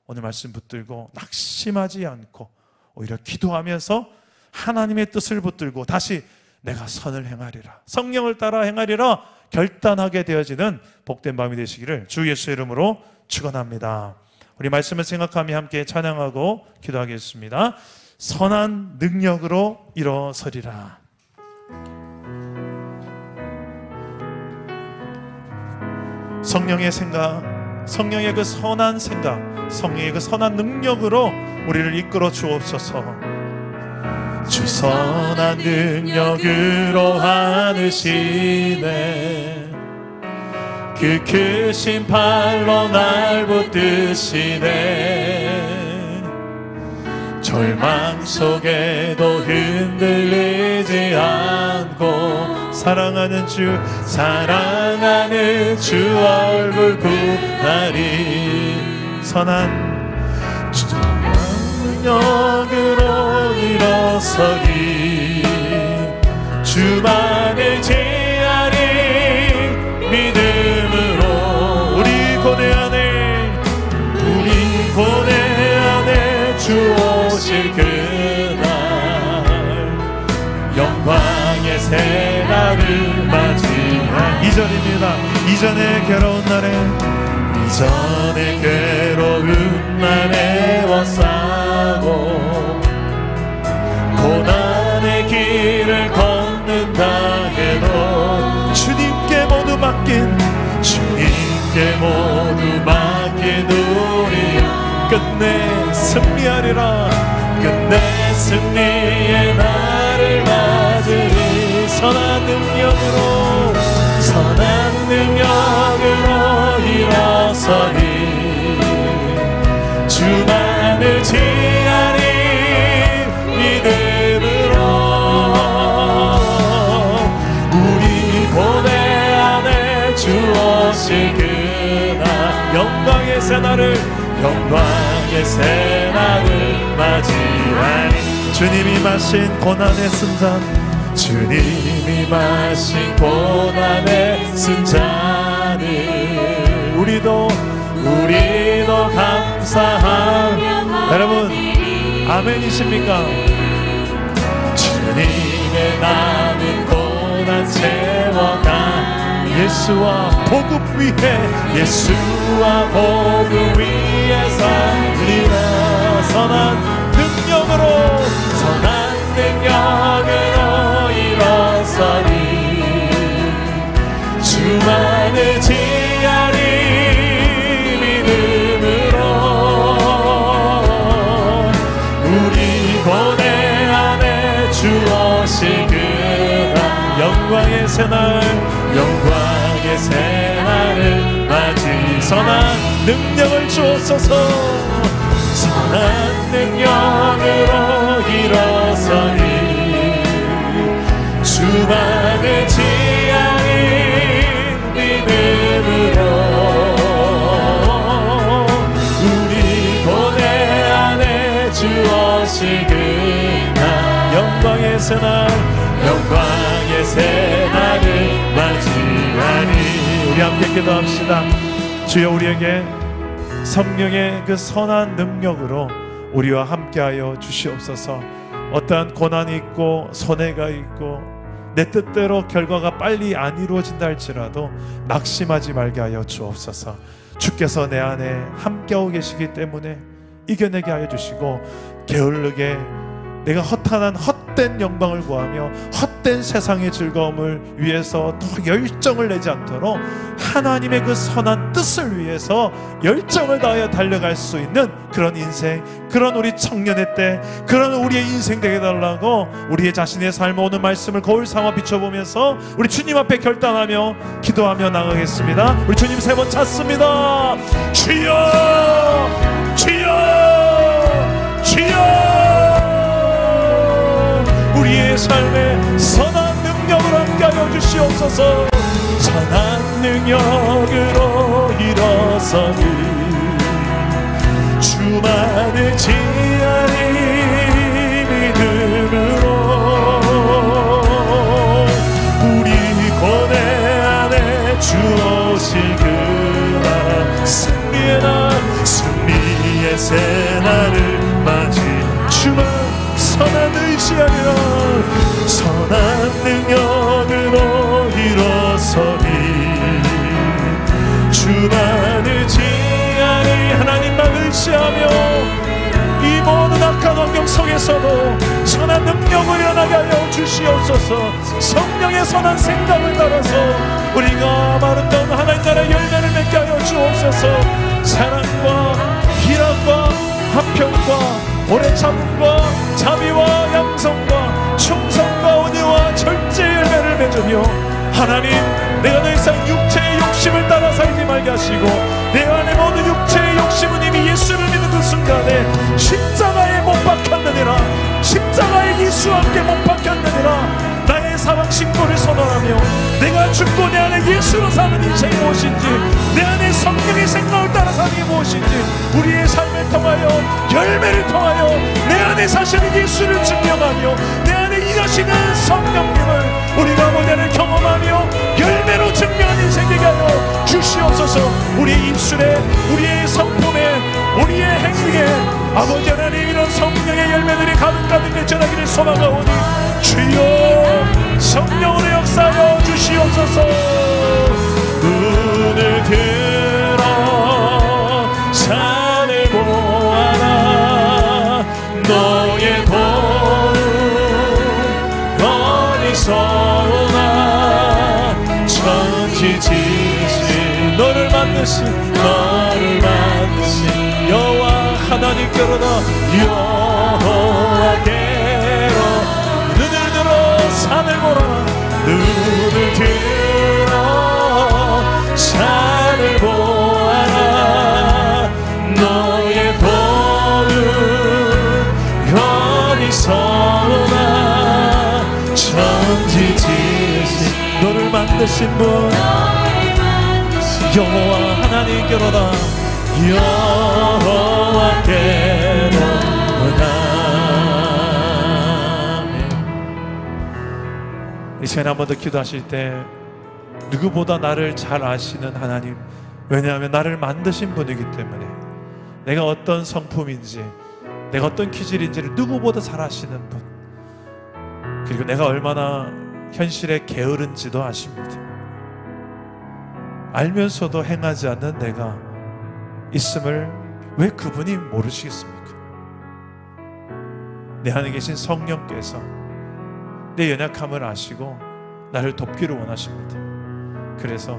오늘 말씀 붙들고 낙심하지 않고 오히려 기도하면서 하나님의 뜻을 붙들고 다시 내가 선을 행하리라, 성령을 따라 행하리라 결단하게 되어지는 복된 밤이 되시기를 주 예수의 이름으로 축원합니다. 우리 말씀을 생각하며 함께 찬양하고 기도하겠습니다. 선한 능력으로 일어서리라. 성령의 생각, 성령의 그 선한 생각, 성령의 그 선한 능력으로 우리를 이끌어 주옵소서. 주 선한 능력으로 하느시네, 그 크신 팔로 날 붙드시네. 절망 속에도 흔들리지 않고 사랑하는 주 얼굴 구하리. 선한 능력으로 일어서리. 주만을 제하리 믿음으로. 우리 고뇌 안에 주 오실 그날, 영광의 새날을 맞이할. 이전입니다. 이전의 괴로운 날에 애워싸고 고난의 길을 걷는다 해도 주님께 모두 맡긴 우리 끝내 승리하리라. 끝내 승리의 날을 맞으리. 선한 능력으로 일어서리. 주만을 지하리 믿음으로. 우리 고뇌 안에 주 오실 그날, 영광의 새날을 맞이하니. 주님이 마신 고난의 쓴잔, 주님이 마신 고난의 쓴잔을 우리도 감사하며. 여러분 아멘이십니까? 주님의 남은 고난 채워가니 예수와 복음 위에 예수와 복음 위에 살리라. 선한 능력으로 선한 능력으로 일어서니 주만을 지하리 믿음으로 우리 고뇌 안에 주오실 그날 영광의 새날 영광의 새날을 맞이 선한 능력을 주옵소서. 선한 능력으로 일어서니 주만을 지향인 믿음으로 우리 고뇌 안에 주오실 그날 영광의 새날 영광의 새날을 맞이하니. 우리 함께 기도합시다. 주여, 우리에게 성령의 그 선한 능력으로 우리와 함께하여 주시옵소서. 어떠한 고난이 있고 손해가 있고 내 뜻대로 결과가 빨리 안 이루어진다 할지라도 낙심하지 말게 하여 주옵소서. 주께서 내 안에 함께하고 계시기 때문에 이겨내게 하여 주시고, 게으르게 내가 허탄한 헛된 영광을 구하며 헛된 세상의 즐거움을 위해서 더 열정을 내지 않도록 하나님의 그 선한 뜻을 위해서 열정을 다하여 달려갈 수 있는 그런 인생, 그런 우리 청년의 때, 그런 우리의 인생 되게 달라고 우리의 자신의 삶 오는 말씀을 거울 삼아 비춰보면서 우리 주님 앞에 결단하며 기도하며 나가겠습니다. 우리 주님 세 번 찾습니다. 주여, 주여, 주여. 우리의 삶에 선한 능력을 함께하여 주시옵소서. 선한 능력으로 일어서니 주만을 지하리 믿음으로 우리 고뇌 안에 주오실 그날 승리의 날 승리의 새날을 맞이 주만 선한 의지하리라. 선한 능력으로 일어서니 주만을 지하니 하나님만 의지하며 이 모든 악한 환경 속에서도 선한 능력을 일어나게 하여 주시옵소서. 성령의 선한 생각을 따라서 우리가 마른다운 하나님 나라의 열매를 맺게 하여 주옵소서. 사랑과 희락과 화평과 오래 참음과 자비와 양성과 충성과 온유와 절제의 열매를 맺으며 하나님, 내가 더 이상 육체의 욕심을 따라 살지 말게 하시고 내 안에 모든 육체의 욕심은 이미 예수를 믿는 그 순간에 십자가에 못 박혔느니라. 십자가에 예수와 함께 못 박혔느니라. 나의 사망 신고를 선언하며 내가 죽고 내 안에 예수로 사는 인생이 무엇인지, 내 안에 성령의 생각을 따라 사는 게 무엇인지, 우리의 삶을 통하여 열매를 통하여 내 안에 사시는 예수를 증명하며 내 안에 일하시는 성령님을 우리가 모델을 경험하며 열매로 증명하는 인생 되게 하여 주시옵소서. 우리의 입술에, 우리의 성품에, 우리의 행위에 아버지 하나님 이런 성령의 열매들이 가득가득 전하기를 소망하오니 주여 성령으로 역사하여 주시옵소서. 눈을 들어 산을 보아라. 너의 도움 어디서 오나. 천지지신 너를 만드신 여호와 하나님께로다. 여호와께로 눈을 들어 산을 보라. 눈을 들어 산을 보아라. 너의 도움 어디서 오나. 천지지신 너를 만드신 분 여호와 하나님께로다. 여호와께로다. 이 시간에 한 번 더 기도하실 때 누구보다 나를 잘 아시는 하나님, 왜냐하면 나를 만드신 분이기 때문에 내가 어떤 성품인지 내가 어떤 기질인지를 누구보다 잘 아시는 분, 그리고 내가 얼마나 현실에 게으른지도 아십니다. 알면서도 행하지 않는 내가 있음을 왜 그분이 모르시겠습니까? 내 안에 계신 성령께서 내 연약함을 아시고 나를 돕기를 원하십니다. 그래서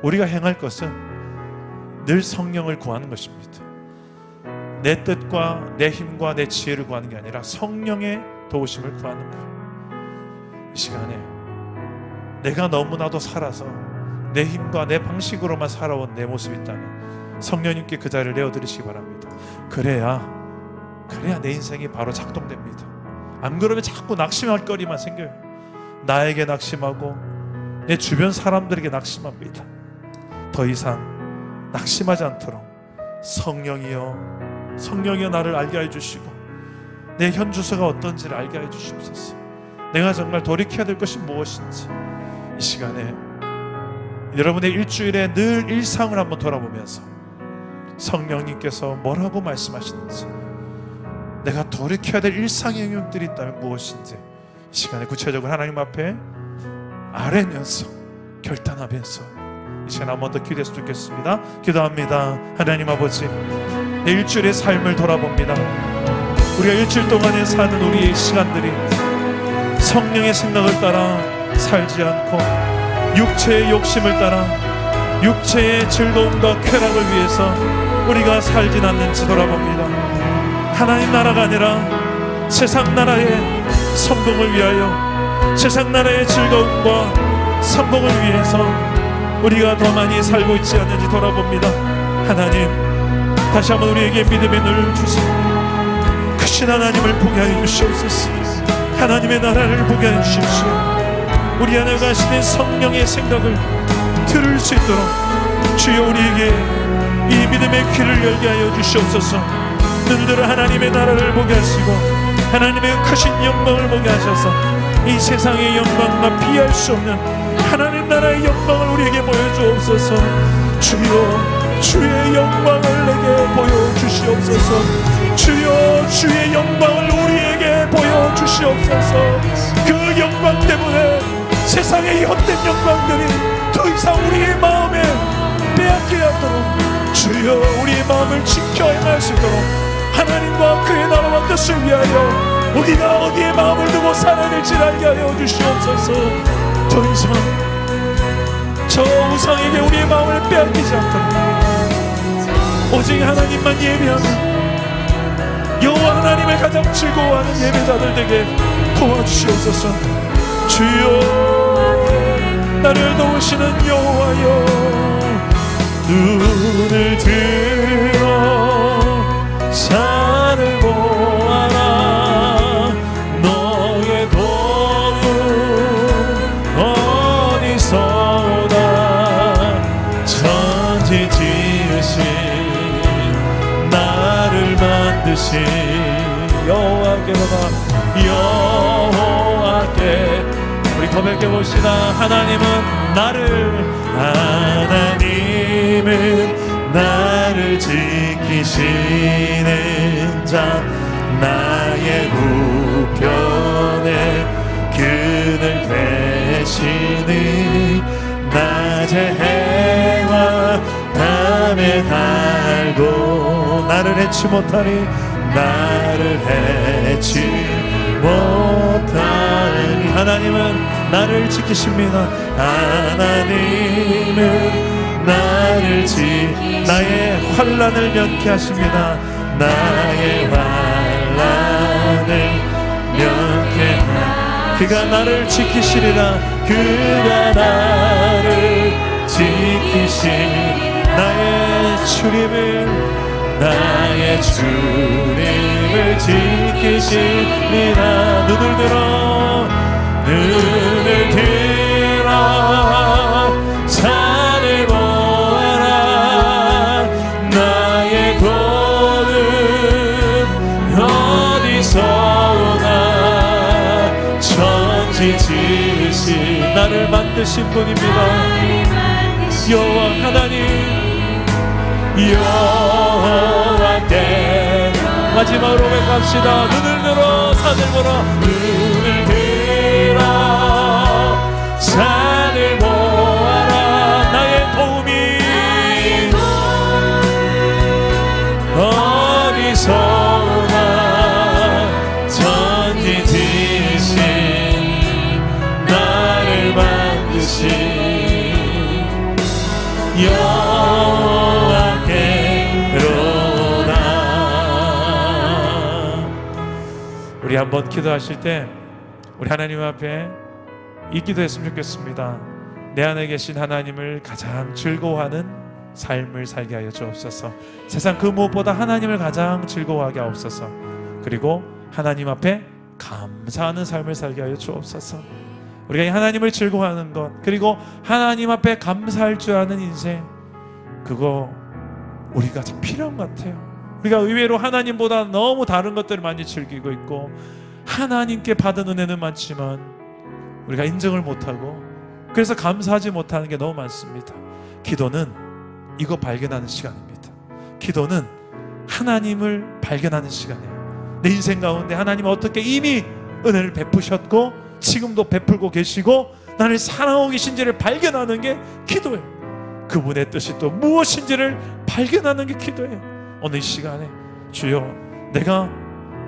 우리가 행할 것은 늘 성령을 구하는 것입니다. 내 뜻과 내 힘과 내 지혜를 구하는 게 아니라 성령의 도우심을 구하는 거예요. 이 시간에 내가 너무나도 살아서 내 힘과 내 방식으로만 살아온 내 모습이 있다면 성령님께 그 자리를 내어드리시기 바랍니다. 그래야 내 인생이 바로 작동됩니다. 안 그러면 자꾸 낙심할 거리만 생겨요. 나에게 낙심하고 내 주변 사람들에게 낙심합니다. 더 이상 낙심하지 않도록 성령이여 나를 알게 해주시고 내 현 주소가 어떤지를 알게 해주시옵소서. 내가 정말 돌이켜야 될 것이 무엇인지 이 시간에 여러분의 일주일에 늘 일상을 한번 돌아보면서 성령님께서 뭐라고 말씀하시는지, 내가 돌이켜야 될 일상의 영역들이 있다면 무엇인지 이 시간에 구체적으로 하나님 앞에 아뢰면서 결단하면서 이 시간 한 번 더 기도했으면 좋겠습니다. 기도합니다. 하나님 아버지, 내 일주일의 삶을 돌아봅니다. 우리가 일주일 동안에 사는 우리의 시간들이 성령의 생각을 따라 살지 않고 육체의 욕심을 따라 육체의 즐거움과 쾌락을 위해서 우리가 살진 않는지 돌아봅니다. 하나님 나라가 아니라 세상 나라의 성공을 위하여, 세상 나라의 즐거움과 성공을 위해서 우리가 더 많이 살고 있지 않는지 돌아봅니다. 하나님, 다시 한번 우리에게 믿음의 눈을 주시고 크신 하나님을 보게 하여 주시옵소서. 하나님의 나라를 보게 하여 주십시오. 우리 안에 가시는 성령의 생각을 들을 수 있도록 주여 우리에게 이 믿음의 귀를 열게 하여 주시옵소서. 눈들어 하나님의 나라를 보게 하시고 하나님의 크신 영광을 보게 하셔서 이 세상의 영광과 비할 수 없는 하나님 나라의 영광을 우리에게 보여주옵소서. 주여 주의 영광을 내게 보여주시옵소서. 주여 주의 영광을 우리에게 보여주시옵소서. 그 영광 때문에 세상의 헛된 영광들이 더 이상 우리의 마음에 빼앗기지 않도록 주여 우리의 마음을 지켜 행할 수 있도록 하나님과 그의 나라와 뜻을 위하여 우리가 어디에 마음을 두고 살아야 될지를 알게 하여 주시옵소서. 더 이상 저 우상에게 우리의 마음을 빼앗기지 않도록 오직 하나님만 예배하는 여호와 하나님을 가장 즐거워하는 예배자들 되게 도와주시옵소서. 주여 나를 도우시는 여호와여, 눈을 들어 산을 보아라. 너의 도움 어디서 오나. 천지 지으신 나를 만드신 여호와께로다. 여호와께 우리 고백해봅시다. 하나님은 나를 지키시는 자, 나의 우편에 그늘 되시니. 낮에 해와 밤에 달도 나를 해치 못하니. 나를 해치 못하니. 하나님은 나를 지키십니다. 하나님은 나를 나의 환난을 면케 하십니다. 나의 환난을 면케 그가 나를 지키시리라. 그가 나를 지키시 나의 주님을 지키시리라. 눈을 들어 산을 보아라. 나의 도는 어디서 오나. 천지 지으신 나를 만드신 분입니다. 여호와 하나님, 여호와께 마지막으로 고백합시다. 눈을 들어 산을 보라. 눈을 들어 산을 보아라. 나의 도움 다시 여호와께로나. 우리 한번 기도하실 때 우리 하나님 앞에 이 기도했으면 좋겠습니다. 내 안에 계신 하나님을 가장 즐거워하는 삶을 살게 하여 주옵소서. 세상 그 무엇보다 하나님을 가장 즐거워하게 하옵소서. 그리고 하나님 앞에 감사하는 삶을 살게 하여 주옵소서. 우리가 이 하나님을 즐거워하는 것, 그리고 하나님 앞에 감사할 줄 아는 인생, 그거 우리가 참 필요한 것 같아요. 우리가 의외로 하나님보다 너무 다른 것들을 많이 즐기고 있고 하나님께 받은 은혜는 많지만 우리가 인정을 못하고 그래서 감사하지 못하는 게 너무 많습니다. 기도는 이거 발견하는 시간입니다. 기도는 하나님을 발견하는 시간이에요. 내 인생 가운데 하나님은 어떻게 이미 은혜를 베푸셨고 지금도 베풀고 계시고 나를 사랑하고 계신지를 발견하는 게 기도예요. 그분의 뜻이 또 무엇인지를 발견하는 게 기도예요. 오늘 이 시간에 주여, 내가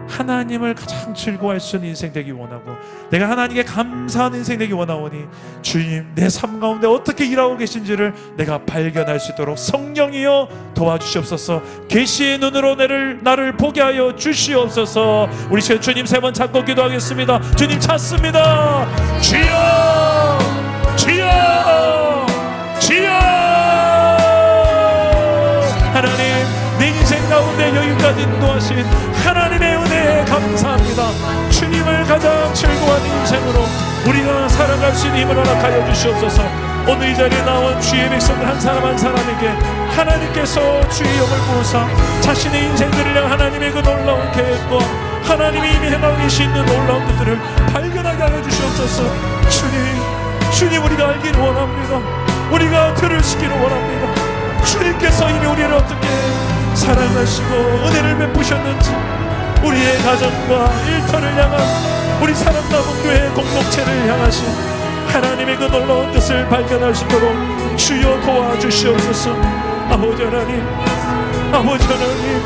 하나님을 가장 즐거워할 수 있는 인생 되기 원하고 내가 하나님께 감사하는 인생 되기 원하오니 주님, 내 삶 가운데 어떻게 일하고 계신지를 내가 발견할 수 있도록 성령이여 도와주시옵소서. 계시의 눈으로 나를 보게 하여 주시옵소서. 우리 주님 세 번 찾고 기도하겠습니다. 주님 찾습니다. 주여, 주여, 주여. 하나님, 내 인생 가운데 여기까지 인도하신 하나님의 은혜에 감사합니다. 주님을 가장 즐거워하는 인생으로 우리가 살아갈 수 있는 힘을 허락하여 주시옵소서. 오늘 이 자리에 나온 주의 백성들 한 사람 한 사람에게 하나님께서 주의 영을 부으사 자신의 인생들을 향한 하나님의 그 놀라운 계획과 하나님이 이미 행하고 계시는 놀라운 것들을 발견하게 하여 주시옵소서. 주님, 우리가 알기를 원합니다. 우리가 들으시기를 원합니다. 주님께서 이미 우리를 어떻게 사랑하시고 은혜를 베푸셨는지, 우리의 가정과 일터를 향한 우리 사랑나무 교회 공동체를 향하신 하나님의 그 놀라운 뜻을 발견할 수 있도록 주여 도와주시옵소서. 아버지 하나님, 아버지 하나님,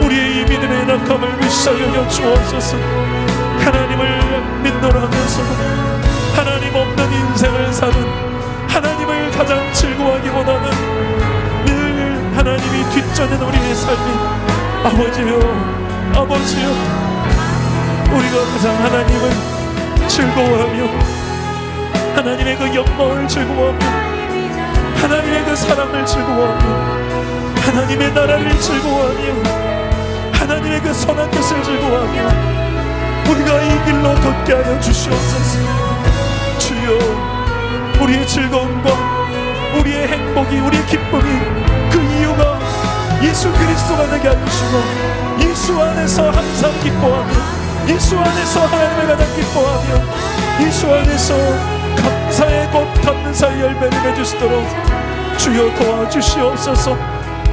우리의 이 믿음의 낙함을 위시여 여겨 주옵소서. 하나님을 믿노라면서 하나님 없는 인생을 사는, 하나님을 가장 즐거워하기보다는 늘 하나님이 뒷전인 우리의 삶이, 아버지요, 아버지요, 우리가 가장 하나님을 즐거워하며 하나님의 그 영광을 즐거워하며 하나님의 그 사랑을 즐거워하며 하나님의 나라를 즐거워하며 하나님의 그 선한 뜻을 즐거워하며 우리가 이 길로 걷게 하여 주시옵소서. 주여, 우리의 즐거움과 우리의 행복이, 우리의 기쁨이, 그 이유가 예수 그리스도가 되게 하시고 예수 안에서 항상 기뻐하며 예수 안에서 하나님을 가장 기뻐하며 예수 안에서 감사의 꽃 감사의 열매를 맺을 수 있도록 주여 도와주시옵소서.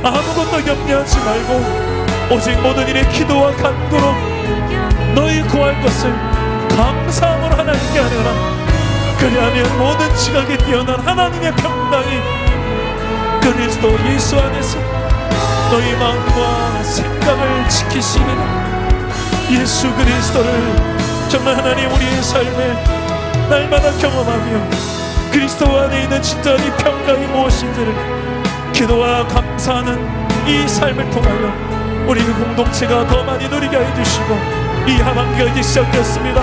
아무것도 염려하지 말고 오직 모든 일에 기도와 간구로 너희 구할 것을 감사함으로 하나님께 하느라. 그리하면 모든 지각에 뛰어난 하나님의 평강이 그리스도 예수 안에서 너희 마음과 생각을 지키시리라. 예수 그리스도를 정말 하나님 우리의 삶에 날마다 경험하며 그리스도 안에 있는 진짜 이 평강이 무엇인지를 기도와 감사하는 이 삶을 통하여 우리 그 공동체가 더 많이 누리게 해주시고, 이 하반기가 이제 시작됐습니다.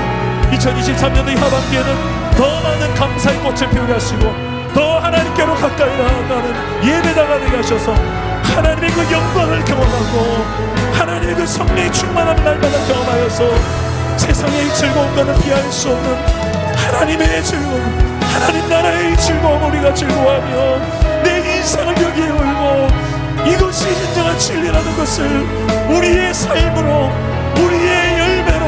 2023년도 이 하반기에는 더 많은 감사의 꽃을 피우게 하시고 더 하나님께로 가까이 나아가는 예배자가 되게 하셔서 하나님의 그 영광을 경험하고 하나님의 그 성령의 충만함을 날마다 경험하여서 세상의 즐거움과는 비할 수 없는 하나님의 즐거움, 하나님 나라의 즐거움 우리가 즐거워하며 내 인생을 여기에 올고 이것이 진정한 진리라는 것을 우리의 삶으로, 우리의 열매로,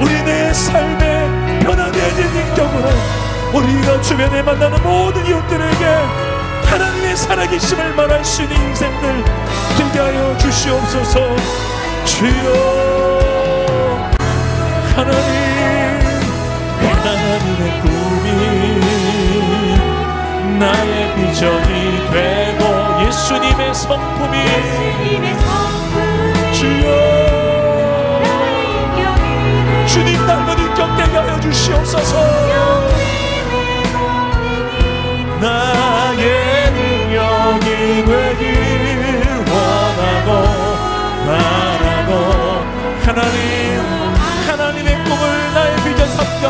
우리의 삶의 변화되어진 인격으로 우리가 주변에 만나는 모든 이웃들에게 하나님의 살아계심을 말할 수 있는 인생들 되게 하여 주시옵소서. 주여, 하나님의 꿈이 나의 비전이 되고 예수님의 성품이 주여, 주님 닮은 인격 되게 하여 주시옵소서.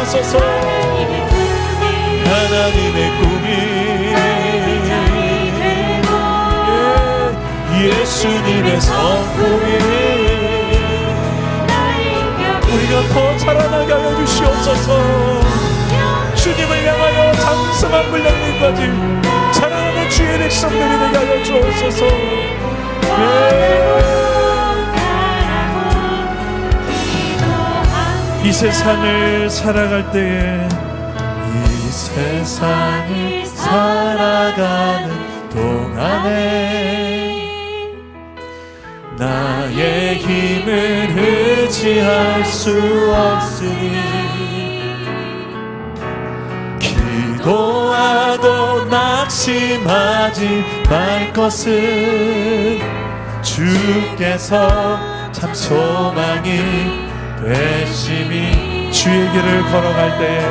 주시옵소서. 하나님의 꿈이 예수님의 성품이 우리가 더 자라나게 하여 주시옵소서. 주님을 향하여 장성한 물량님까지 자라나는 주의 백성들이 되게 하여 주옵소서. 이 세상을 살아갈 때에 이 세상을 살아가는 동안에 나의 힘을 의지할 수 없으니 기도하고 낙심하지 말 것은 주께서 참 소망이 되심이. 주의 길을 걸어갈 때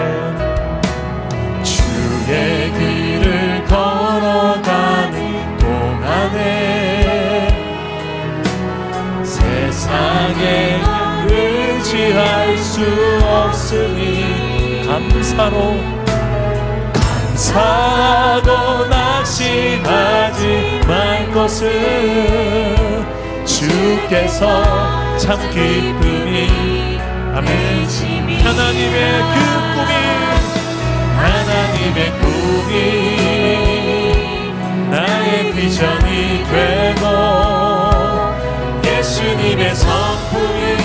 주의 길을 걸어가는 동안에 세상에 의지할 수 없으니 감사하고 낙심하지 말 것은 주께서 참 기쁨이. 아멘. 하나님의 꿈이 나의 비전이 되고 예수님의 성품이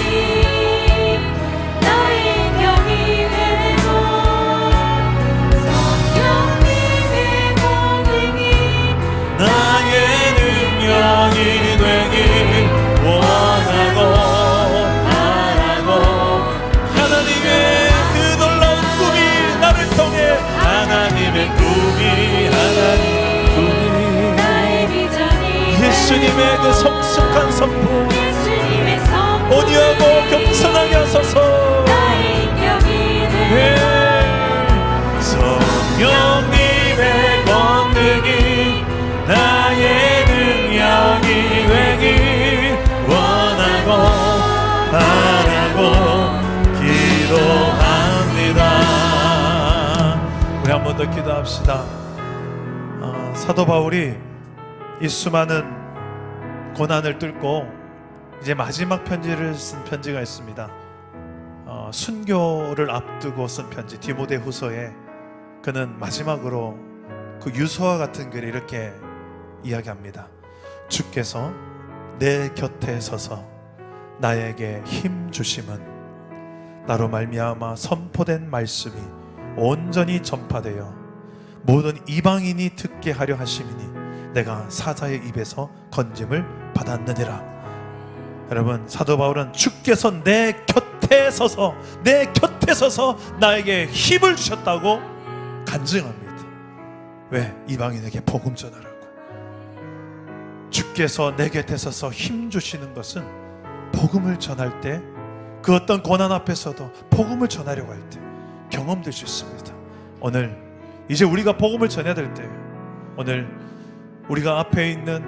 나의 인격이 되고 성령님의 권능이 나의 능력이 되길 원하고 바라고 하나님의 그 놀라운 꿈이 나를 통해 하나님의 꿈이 나의 비전이 예수님의 그 성숙한 선포 온유하고 겸손하게 하소서. 성령님의 권능이 나의 능력이 되길 원하고 바라고 기도합니다. 우리 한 번 더 기도합시다. 사도 바울이 이 수많은 고난을 뚫고 이제 마지막 편지를 쓴 편지가 있습니다. 순교를 앞두고 쓴 편지 디모데후서에 그는 마지막으로 그 유서와 같은 글을 이렇게 이야기합니다. 주께서 내 곁에 서서 나에게 힘 주심은 나로 말미암아 선포된 말씀이 온전히 전파되어 모든 이방인이 듣게 하려 하심이니 내가 사자의 입에서 건짐을 받았느니라. 여러분, 사도 바울은 주께서 내 곁에 서서 나에게 힘을 주셨다고 간증합니다. 왜? 이방인에게 복음 전하라고. 주께서 내 곁에 서서 힘 주시는 것은 복음을 전할 때, 그 어떤 고난 앞에서도 복음을 전하려고 할 때 경험될 수 있습니다. 오늘 이제 우리가 복음을 전해야 될 때, 오늘 우리가 앞에 있는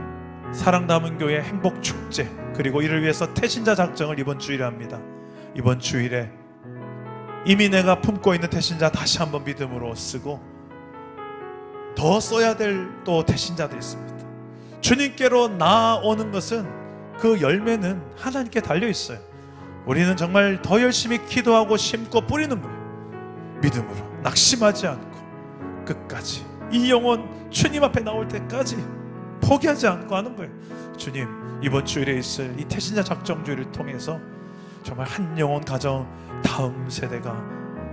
사랑남은 교회 행복축제, 그리고 이를 위해서 태신자 작정을 이번 주일에 합니다. 이번 주일에 이미 내가 품고 있는 태신자 다시 한번 믿음으로 쓰고 더 써야 될 또 태신자도 있습니다. 주님께로 나아오는 것은 그 열매는 하나님께 달려 있어요. 우리는 정말 더 열심히 기도하고 심고 뿌리는 거예요. 믿음으로 낙심하지 않고 끝까지 이 영혼 주님 앞에 나올 때까지 포기하지 않고 하는 거예요. 주님, 이번 주일에 있을 이 태신자 작정주의를 통해서 정말 한 영혼 가정 다음 세대가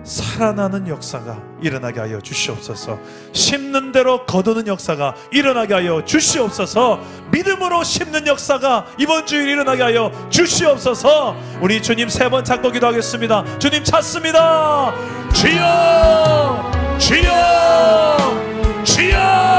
살아나는 역사가 일어나게 하여 주시옵소서. 심는 대로 거두는 역사가 일어나게 하여 주시옵소서. 믿음으로 심는 역사가 이번 주일 일어나게 하여 주시옵소서. 우리 주님 세 번 찾고 기도하겠습니다. 주님 찾습니다. 주여, 주여, 주여.